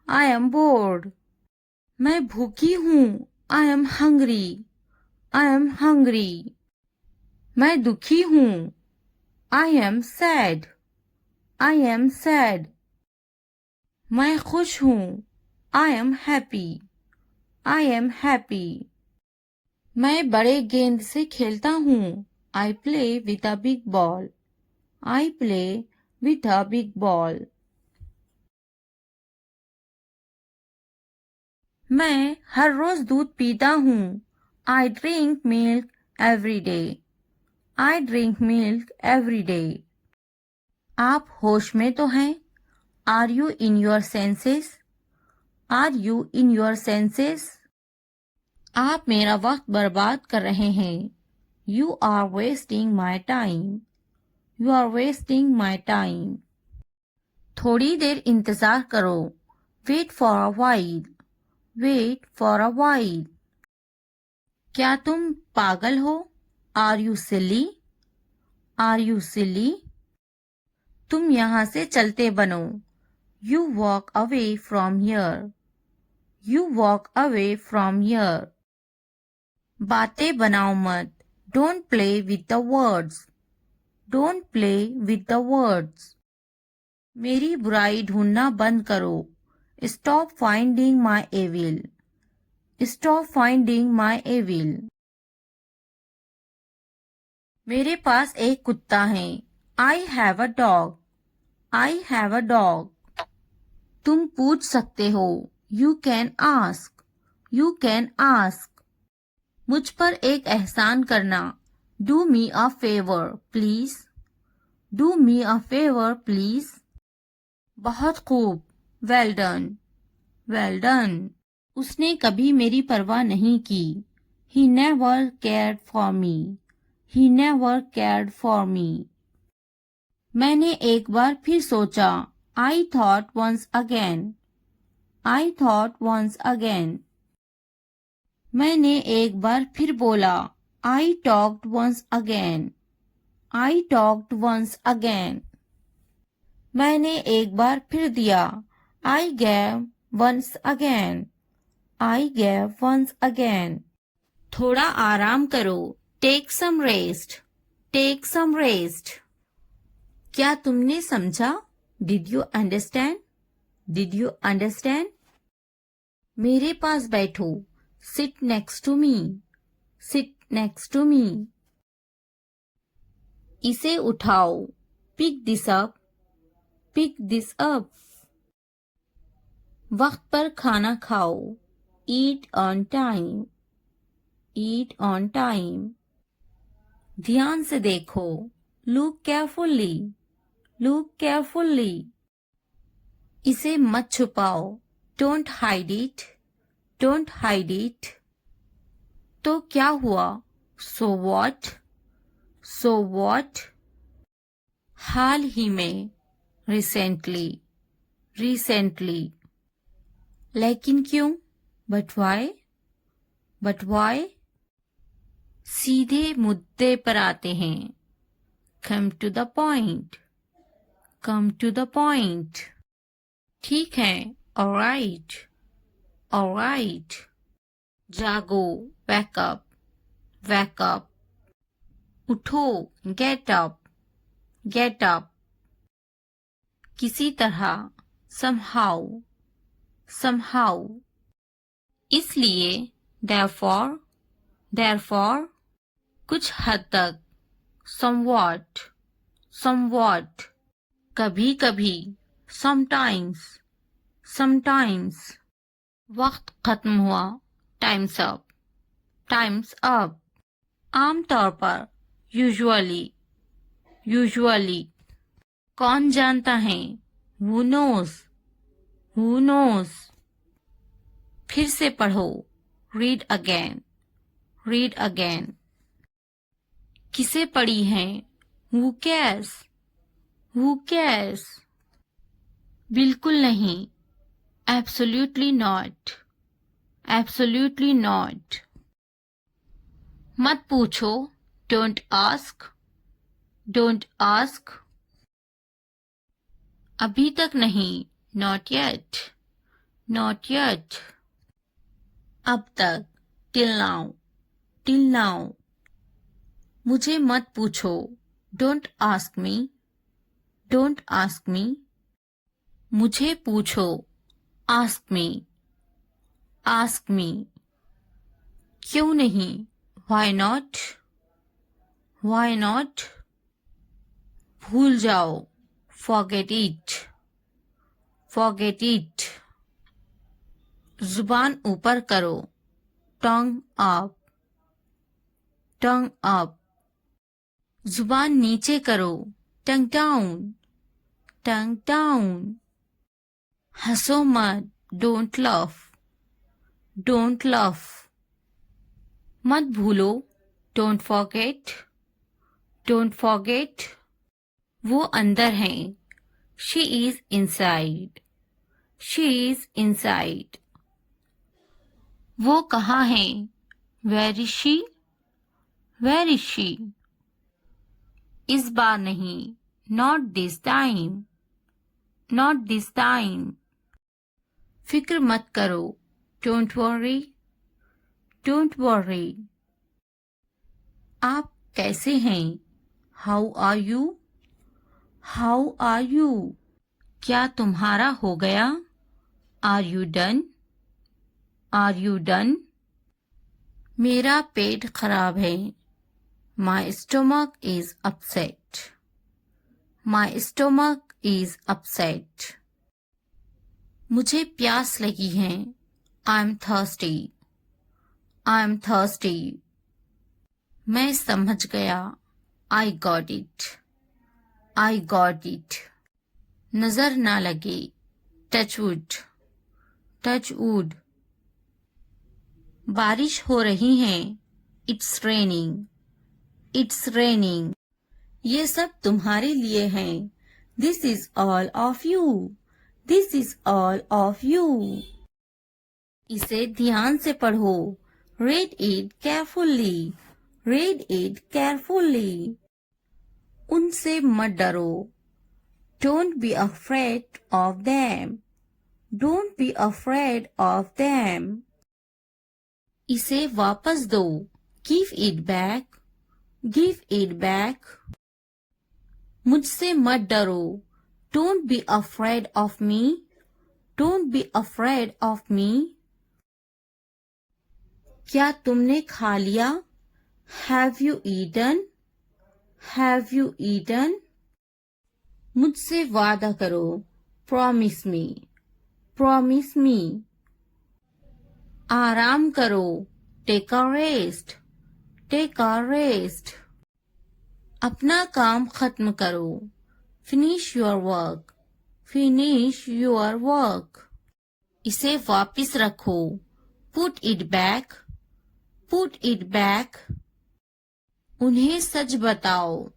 I am board. मैं भूखी हूँ, I am hungry, I am hungry. मैं दुखी हूँ, I am sad, I am sad. मैं खुश हूँ, I am happy, I am happy. मैं बड़े गेंद से खेलता हूँ, I play with a big ball, I play with a big ball. मैं हर रोज दूध पीता हूँ, I drink milk every day, I drink milk every day. आप होश में तो हैं, are you in your senses, are you in your senses. आप मेरा वक्त बर्बाद कर रहे हैं, you are wasting my time, you are wasting my time. थोड़ी देर इंतजार करो, wait for a while, wait for a while. क्या तुम पागल हो, are you silly, are you silly. तुम यहाँ से चलते बनो, you walk away from here, you walk away from here. बातें बनाओ मत, don't play with the words, don't play with the words. मेरी बुराई ढूंढना बंद करो, stop finding my evil, stop finding my evil. मेरे पास एक कुत्ता है, I have a dog, I have a dog. तुम पूछ सकते हो, you can ask, you can ask. मुझ पर एक एहसान करना, do me a favour please, do me a favour please. बहुत खूब, वेल डन, वेल डन। उसने कभी मेरी परवाह नहीं की, he never cared for me, he never cared for me. मैंने एक बार फिर सोचा, I thought once again, I thought once again. मैंने एक बार फिर बोला, I talked once again, I talked once again. मैंने एक बार फिर दिया, I gave once again, I gave once again. थोड़ा आराम करो, take some rest, take some rest. क्या तुमने समझा, did you understand, did you understand. मेरे पास बैठो, sit next to me, sit next to me. इसे उठाओ, pick this up, pick this up. वक्त पर खाना खाओ, eat on time, eat on time. ध्यान से देखो, लुक केयरफुली, लुक केयरफुली। इसे मत छुपाओ, don't hide it, don't hide it. तो क्या हुआ? So what? So what? हाल ही में, recently, recently. लेकिन क्यों? But why? But why? सीधे मुद्दे पर आते हैं. Come to the point. Come to the point. ठीक है. Alright. Alright. जागो. Wake up. Wake up. उठो. Get up. Get up. किसी तरह. Somehow. Somehow. इसलिए. Therefore. Therefore. कुछ हद तक. Somewhat. Somewhat. कभी कभी. Sometimes. Sometimes. वक्त खत्म हुआ. Time's up. Time's up. आमतौर पर. Usually. Usually. कौन जानता है? Who knows? Who knows? फिर से पढ़ो. Read again. Read again. किसे पढ़ी है? Who cares? Who cares? बिल्कुल नहीं. Absolutely not. Absolutely not. मत पूछो. Don't ask. Don't ask. अभी तक नहीं. Not yet. Not yet. अब तक. Till now. Till now. मुझे मत पूछो. Don't ask me. Don't ask me. मुझे पूछो. Ask me. Ask me. क्यों नहीं? Why not? Why not? भूल जाओ. Forget it. Forget it. जुबान ऊपर करो. Tongue up. Tongue up. जुबान नीचे करो. Tongue down. Tongue down. हंसो मत. Don't laugh. Don't laugh. मत भूलो. Don't forget. Don't forget. वो अंदर है. She is inside. She is inside. वो कहाँ है? Where is she? Where is she? इस बार नहीं. Not this time. Not this time. फिक्र मत करो. Don't worry. Don't worry. आप कैसे हैं? How are you? How are you? क्या तुम्हारा हो गया? Are you done? Are you done? मेरा पेट खराब है. My stomach is upset. My stomach is upset. मुझे प्यास लगी है. I'm thirsty. I'm thirsty. मैं समझ गया. I got it. I got it. नजर ना लगे. Touch wood. Touch wood. बारिश हो रही है. It's raining. It's raining. ये सब तुम्हारे लिए है. This is all of you. This is all of you. इसे ध्यान से पढ़ो. Read it carefully. Read it carefully. उनसे मत डरो. Don't be afraid of them. Don't be afraid of them. इसे वापस दो. Give it back. Give it back. मुझसे मत डरो. Don't be afraid of me. Don't be afraid of me. क्या तुमने खा लिया? Have you eaten? Have you eaten? मुझसे वादा करो. Promise me. Promise me. आराम करो. Take a rest. Take a rest. अपना काम खत्म करो. Finish your work. Finish your work. इसे वापस रखो. Put it back. Put it back. उन्हें सच बताओ.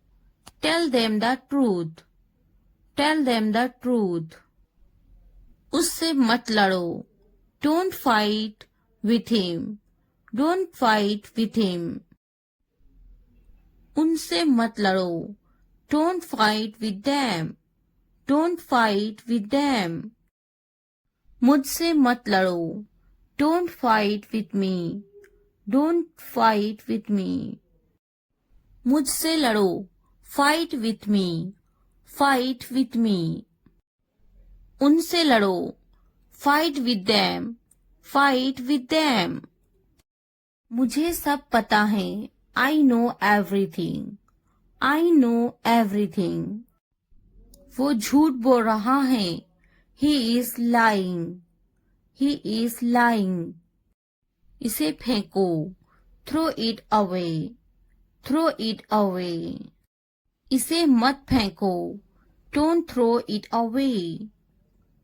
Tell them the truth. Tell them the truth. उससे मत लड़ो. Don't fight with him. Don't fight with him. उनसे मत लड़ो. Don't fight with them. Don't fight with them. मुझसे मत लड़ो. Don't fight with me. Don't fight with me. मुझसे लड़ो. Fight with me. Fight with me. उनसे लड़ो. Fight with them. Fight with them. मुझे सब पता है. I know everything. I know everything. वो झूठ बोल रहा है. He is lying. He is lying. इसे फेंको. Throw it away. Throw it away. इसे मत फेंको. Don't throw it away.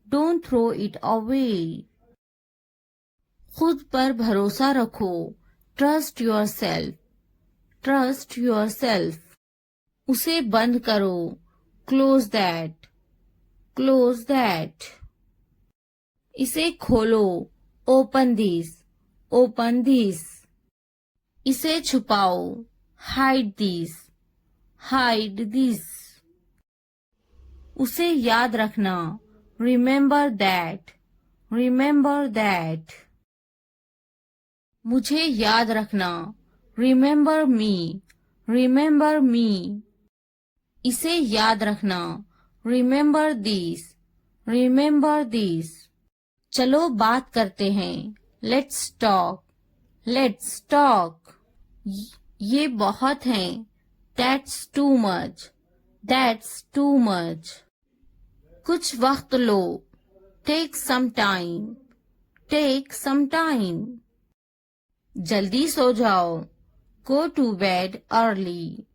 Don't throw it away. खुद पर भरोसा रखो. Trust yourself. Trust yourself. उसे बंद करो. Close that. Close that. इसे खोलो. Open this. Open this. इसे छुपाओ. Hide this. Hide this. उसे याद रखना. Remember that. Remember that. मुझे याद रखना. Remember me. Remember me. इसे याद रखना. Remember this. Remember this. चलो बात करते हैं. Let's talk. Let's talk. ये बहुत है. That's too much. That's too much. कुछ वक्त लो. Take some time. Take some time. जल्दी सो जाओ. Go to bed early.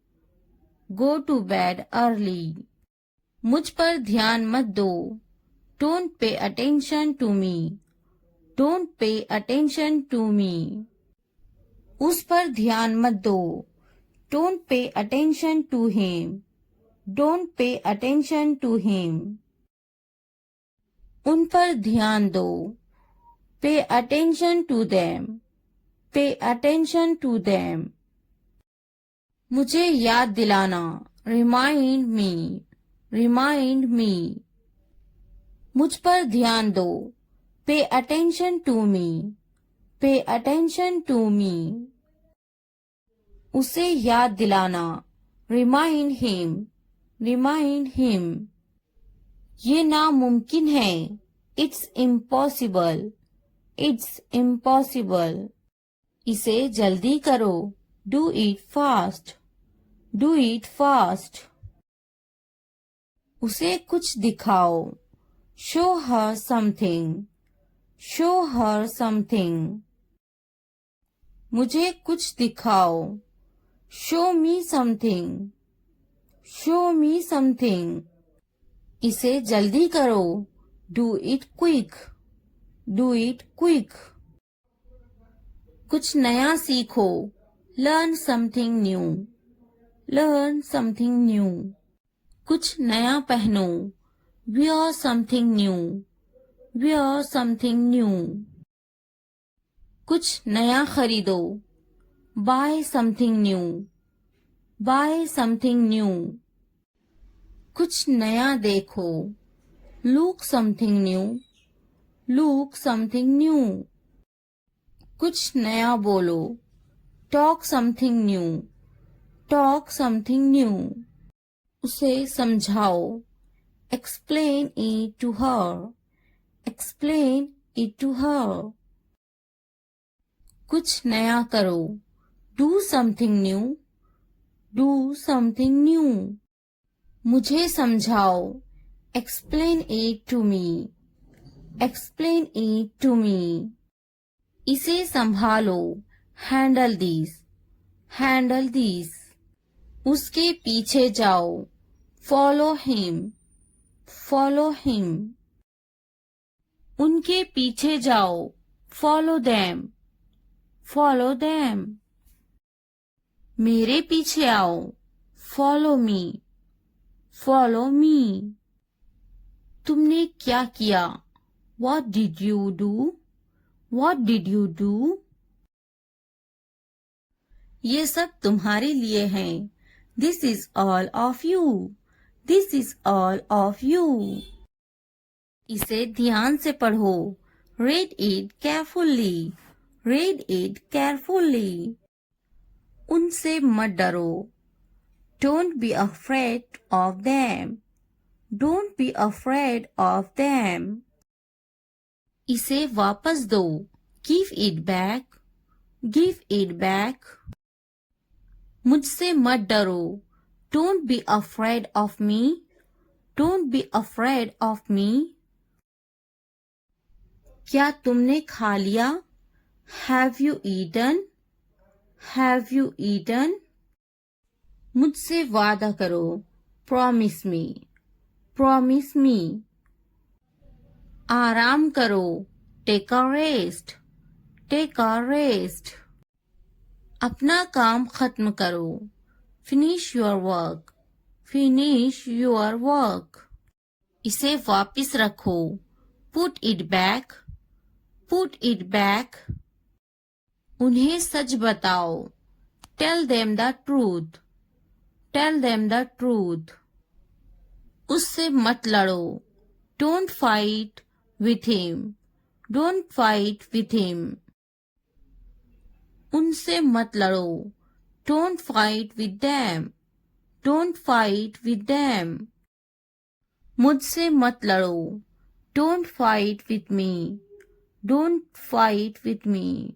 Go to bed early. मुझ पर ध्यान मत दो. Don't pay attention to me. Don't pay attention to me. उस पर ध्यान मत दो. Don't pay attention to him. Don't pay attention to him. उन पर ध्यान दो. Pay attention to them. Pay attention to them. मुझे याद दिलाना. Remind me. Remind me. मुझ पर ध्यान दो. Pay attention to me. Pay attention to me. उसे याद दिलाना. Remind him. Remind him. ये नामुमकिन है. It's impossible. It's impossible. इसे जल्दी करो. Do it fast. Do it fast. उसे कुछ दिखाओ. Show her something. Show her something. मुझे कुछ दिखाओ. Show me something. Show me something. इसे जल्दी करो. Do it quick. Do it quick. कुछ नया सीखो. Learn something new. Learn something new. कुछ नया पहनो. Wear something new. Wear something new. कुछ नया खरीदो. Buy something new. Buy something new. कुछ नया देखो. Look something new. Look something new. कुछ नया बोलो. Talk something new. Talk something new. उसे समझाओ. Explain it to her. Explain it to her. कुछ नया करो. Do something new. Do something new. मुझे समझाओ. Explain it to me. Explain it to me. इसे संभालो. Handle this. Handle this. उसके पीछे जाओ. Follow him. Follow him. उनके पीछे जाओ. Follow them. follow them. मेरे पीछे आओ, follow me, follow me. तुमने क्या किया? What did you do? What did you do? ये सब तुम्हारे लिए हैं. This is all of you. This is all of you. इसे ध्यान से पढ़ो. Read it carefully. Read it carefully. उनसे मत डरो. Don't be afraid of them. Don't be afraid of them. इसे वापस दो. Give it back. Give it back. मुझसे मत डरो. Don't be afraid of me. Don't be afraid of me. क्या तुमने खा लिया? Have you eaten? Have you eaten? मुझसे वादा करो. Promise me. Promise me. आराम करो. Take a rest. Take a rest. अपना काम खत्म करो. Finish your work. Finish your work. इसे वापस रखो. Put it back. Put it back. उन्हें सच बताओ. Tell them the truth. Tell them the truth. उससे मत लड़ो. Don't fight with him. Don't fight with him. उनसे मत लड़ो. Don't fight with them. Don't fight with them. मुझसे मत लड़ो. Don't fight with me. Don't fight with me.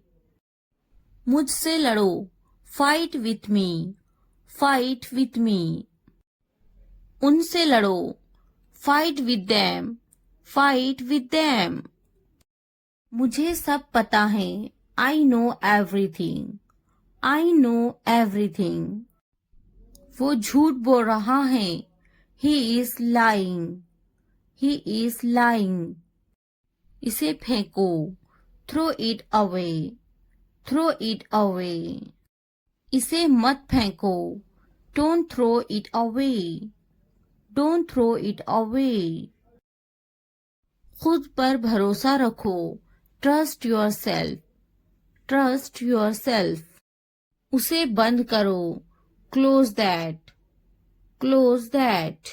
मुझसे लड़ो. Fight with me. Fight with me. उनसे लड़ो. Fight with them. Fight with them. मुझे सब पता है. I know everything. I know everything. वो झूठ बोल रहा है. He is lying. He is lying. इसे फेंको. Throw it away. Throw it away. इसे मत फेंको. Don't throw it away. Don't throw it away. खुद पर भरोसा रखो. Trust yourself. Trust yourself. उसे बंद करो. Close that. Close that.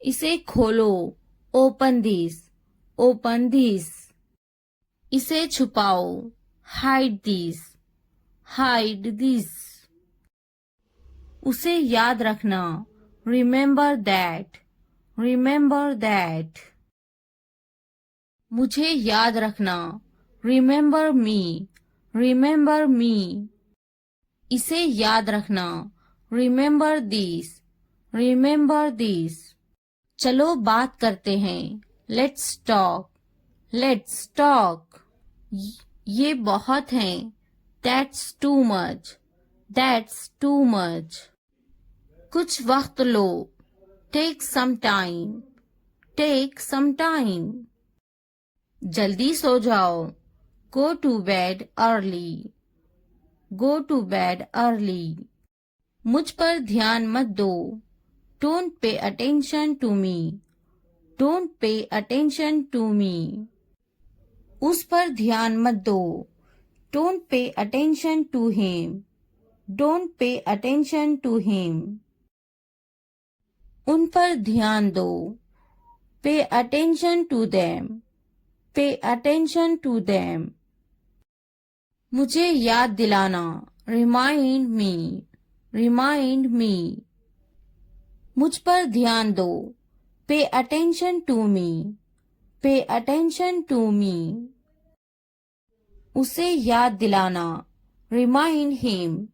इसे खोलो. Open this. Open this. इसे छुपाओ. Hide this. Hide this. उसे याद रखना. Remember that. Remember that. मुझे याद रखना. Remember me. Remember me. इसे याद रखना. Remember this. Remember this. चलो बात करते हैं. Let's talk. Let's talk. ये बहुत है. That's too much. That's too much. कुछ वक्त लो. Take some time. Take some time. जल्दी सो जाओ. Go to bed early. Go to bed early. मुझ पर ध्यान मत दो. Don't pay attention to me. Don't pay attention to me. उस पर ध्यान मत दो. Don't pay attention to him. Don't pay attention to him. उन पर ध्यान दो. Pay attention to them. Pay attention to them. मुझे याद दिलाना. Remind me. Remind me. मुझ पर ध्यान दो. Pay attention to me. Pay attention to me. उसे याद दिलाना. Remind him.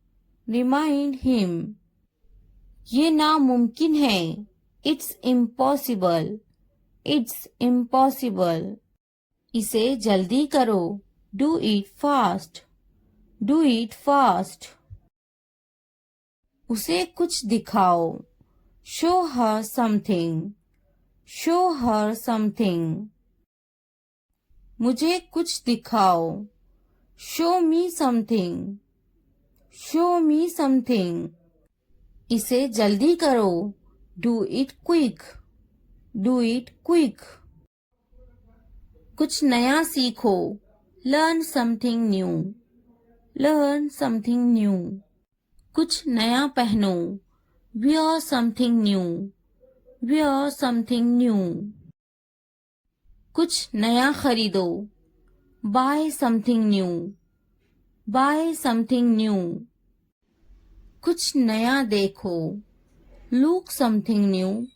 Remind him. ये नामुमकिन है. It's impossible. It's impossible. इसे जल्दी करो. Do it fast. Do it fast. उसे कुछ दिखाओ. Show her something. Show her something. मुझे कुछ दिखाओ. Show me something. Show me something. इसे जल्दी करो. Do it quick. Do it quick. कुछ नया सीखो. Learn something new. Learn something new. कुछ नया पहनो. Wear something new. Wear something new. कुछ नया खरीदो. Buy something new. Buy something new. कुछ नया देखो. Look something new.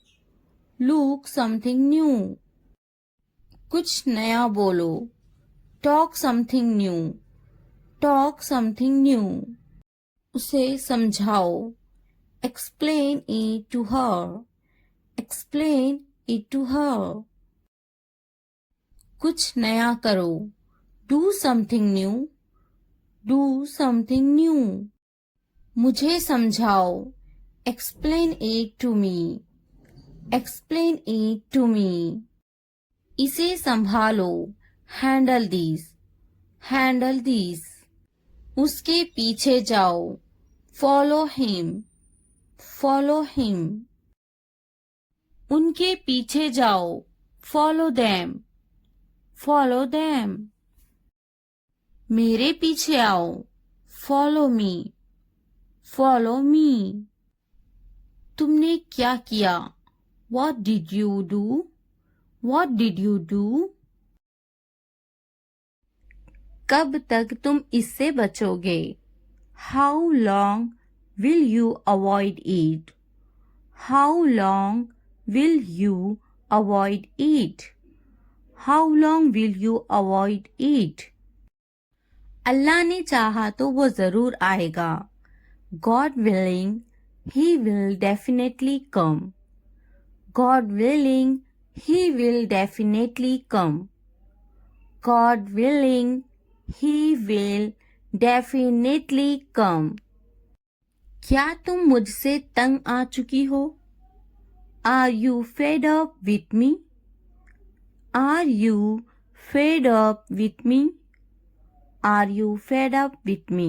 Look something new. कुछ नया बोलो. Talk something new. Talk something new. उसे समझाओ. Explain it to her. Explain it to her. कुछ नया करो. Do something new. Do something new. मुझे समझाओ. Explain it to me. Explain it to me. इसे संभालो. Handle this. Handle this. उसके पीछे जाओ. Follow him. Follow him. उनके पीछे जाओ. Follow them. Follow them. मेरे पीछे आओ. Follow me. Follow me. तुमने क्या किया? What did you do? What did you do? कब तक तुम इससे बचोगे? How long will you avoid it? How long will you avoid it? How long will you avoid it? अल्लाह ने चाहा तो वो जरूर आएगा. God willing, he will definitely come. God willing, he will definitely come. God willing, he will definitely come. क्या तुम मुझसे तंग आ चुकी हो? Are you fed up with me? Are you fed up with me? Are you fed up with me?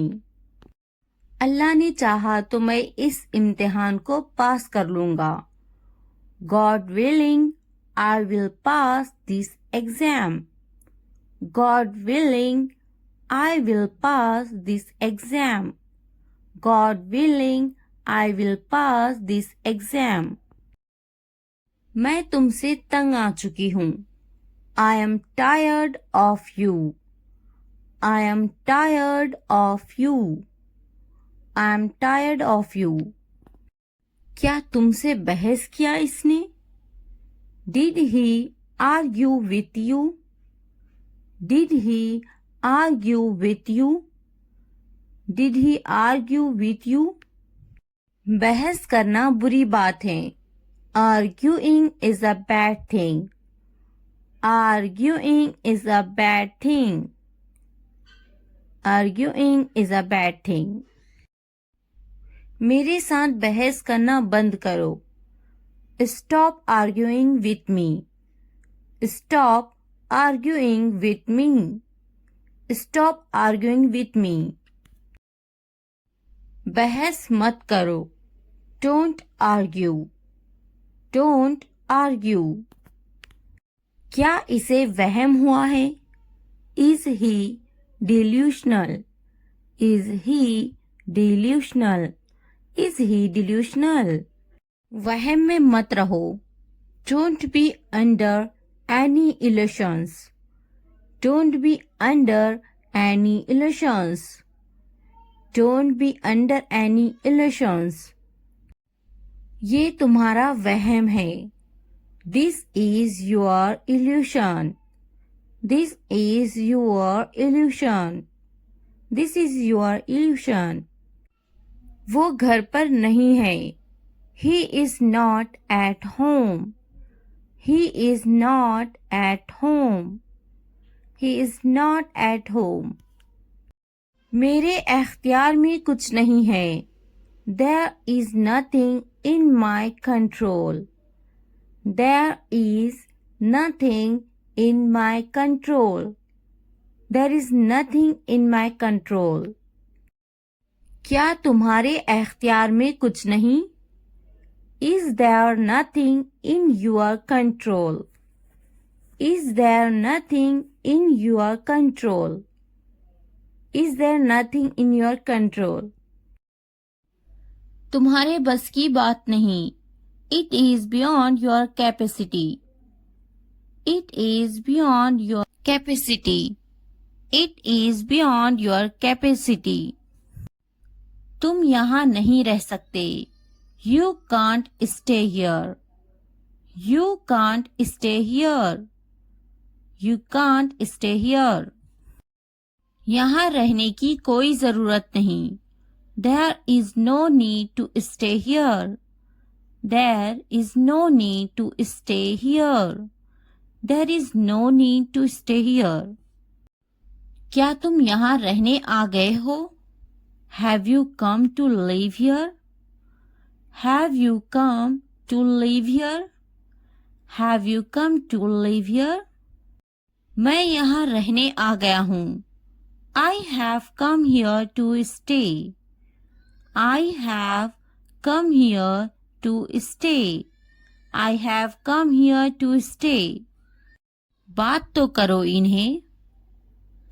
अल्लाह ने चाहा तो मैं इस इम्तिहान को पास कर लूंगा. God willing, I will pass this exam. God willing, I will pass this exam. God willing, I will pass this exam. मैं तुमसे तंग आ चुकी हूँ. I am tired of you. I am tired of you. I am tired of you. क्या तुमसे बहस किया इसने? Did he argue with you? Did he argue with you? Did he argue with you? बहस करना बुरी बात है. Arguing is a bad thing. Arguing is a bad thing. Arguing is a bad thing. मेरे साथ बहस करना बंद करो. Stop arguing with me. Stop arguing with me. Stop arguing with me. बहस मत करो. Don't argue. Don't argue. क्या इसे वहम हुआ है? Is he delusional? Is he delusional? Is he delusional? वहम में मत रहो. Don't be under any illusions. Don't be under any illusions. Don't be under any illusions. ये तुम्हारा वहम है. This is your illusion. This is your illusion. This is your illusion. वो घर पर नहीं है. He is not at home. He is not at home. He is not at home. मेरे एख्तियार में कुछ नहीं है. There is nothing in my control. There is nothing in my control. There is nothing in my control. क्या तुम्हारे एख्तियार में कुछ नहीं? Is there nothing in your control? Is there nothing in your control? Is there nothing in your control? तुम्हारे बस की बात नहीं. It is beyond your capacity. It is beyond your capacity. It is beyond your capacity. तुम यहाँ नहीं रह सकते. You can't stay here. You can't stay here. You can't stay here. यहाँ रहने की कोई जरूरत नहीं. There is no need to stay here. There is no need to stay here. There is no need to stay here. क्या तुम यहाँ रहने आ गए हो? Have you come to live here? Have you come to live here? Have you come to live here? मैं यहाँ रहने आ गया हूँ. I have come here to stay. I have come here to stay. I have come here to stay. बात तो करो इन्हें.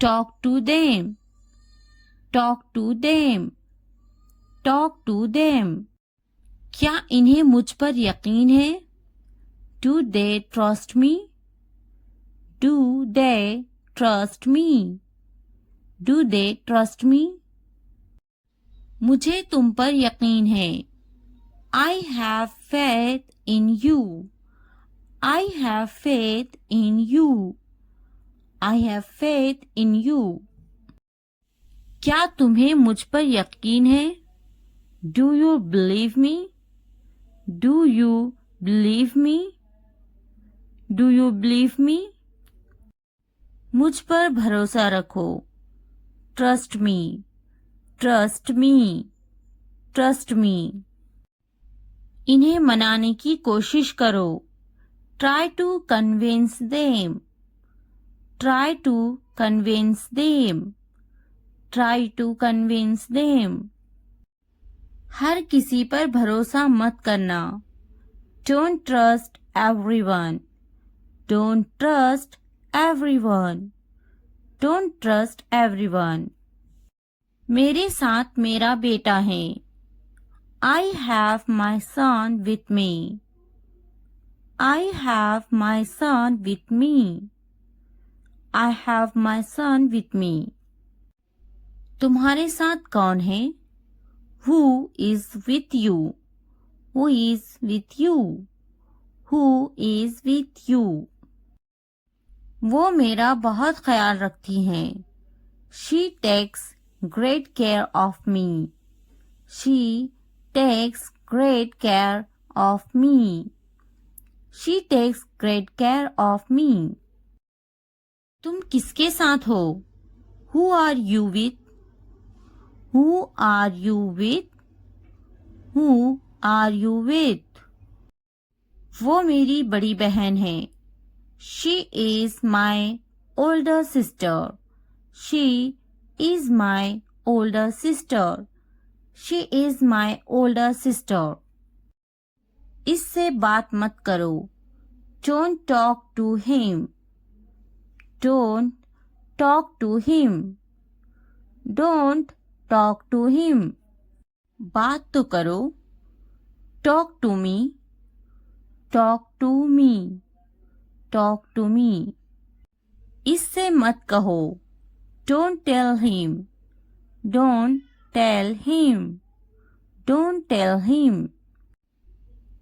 Talk to them. Talk to them. Talk to them. क्या इन्हें मुझ पर यकीन है? Do they trust me? Do they trust me? Do they trust me? मुझे तुम पर यकीन है. I have faith in you. I have faith in you. I have faith in you. क्या तुम्हें मुझ पर यकीन है? Do you believe me? Do you believe me? Do you believe me? मुझ पर भरोसा रखो. Trust me. Trust me. Trust me. इन्हें मनाने की कोशिश करो. Try to convince them. Try to convince them. Try to convince them. हर किसी पर भरोसा मत करना. Don't trust everyone. Don't trust everyone. Don't trust everyone. मेरे साथ मेरा बेटा है. I have my son with me. I have my son with me. I have my son with me. तुम्हारे साथ कौन है? Who is with you? Who is with you? Who is with you? वो मेरा बहुत ख्याल रखती हैं. She takes great care of me. She takes great care of me. She takes great care of me. तुम किसके साथ हो? Who are you with? Who are you with? Who are you with? वो मेरी बड़ी बहन है. She is my older sister. She is my older sister. She is my older sister. इससे बात मत करो. Don't talk to him. Don't talk to him. Don't talk to him. बात तो करो. Talk to me. Talk to me. Talk to me. इससे मत कहो. Don't tell him. Don't tell him. Don't tell him.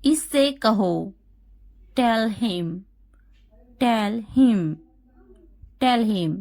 इससे कहो. Tell him. Tell him. Tell him.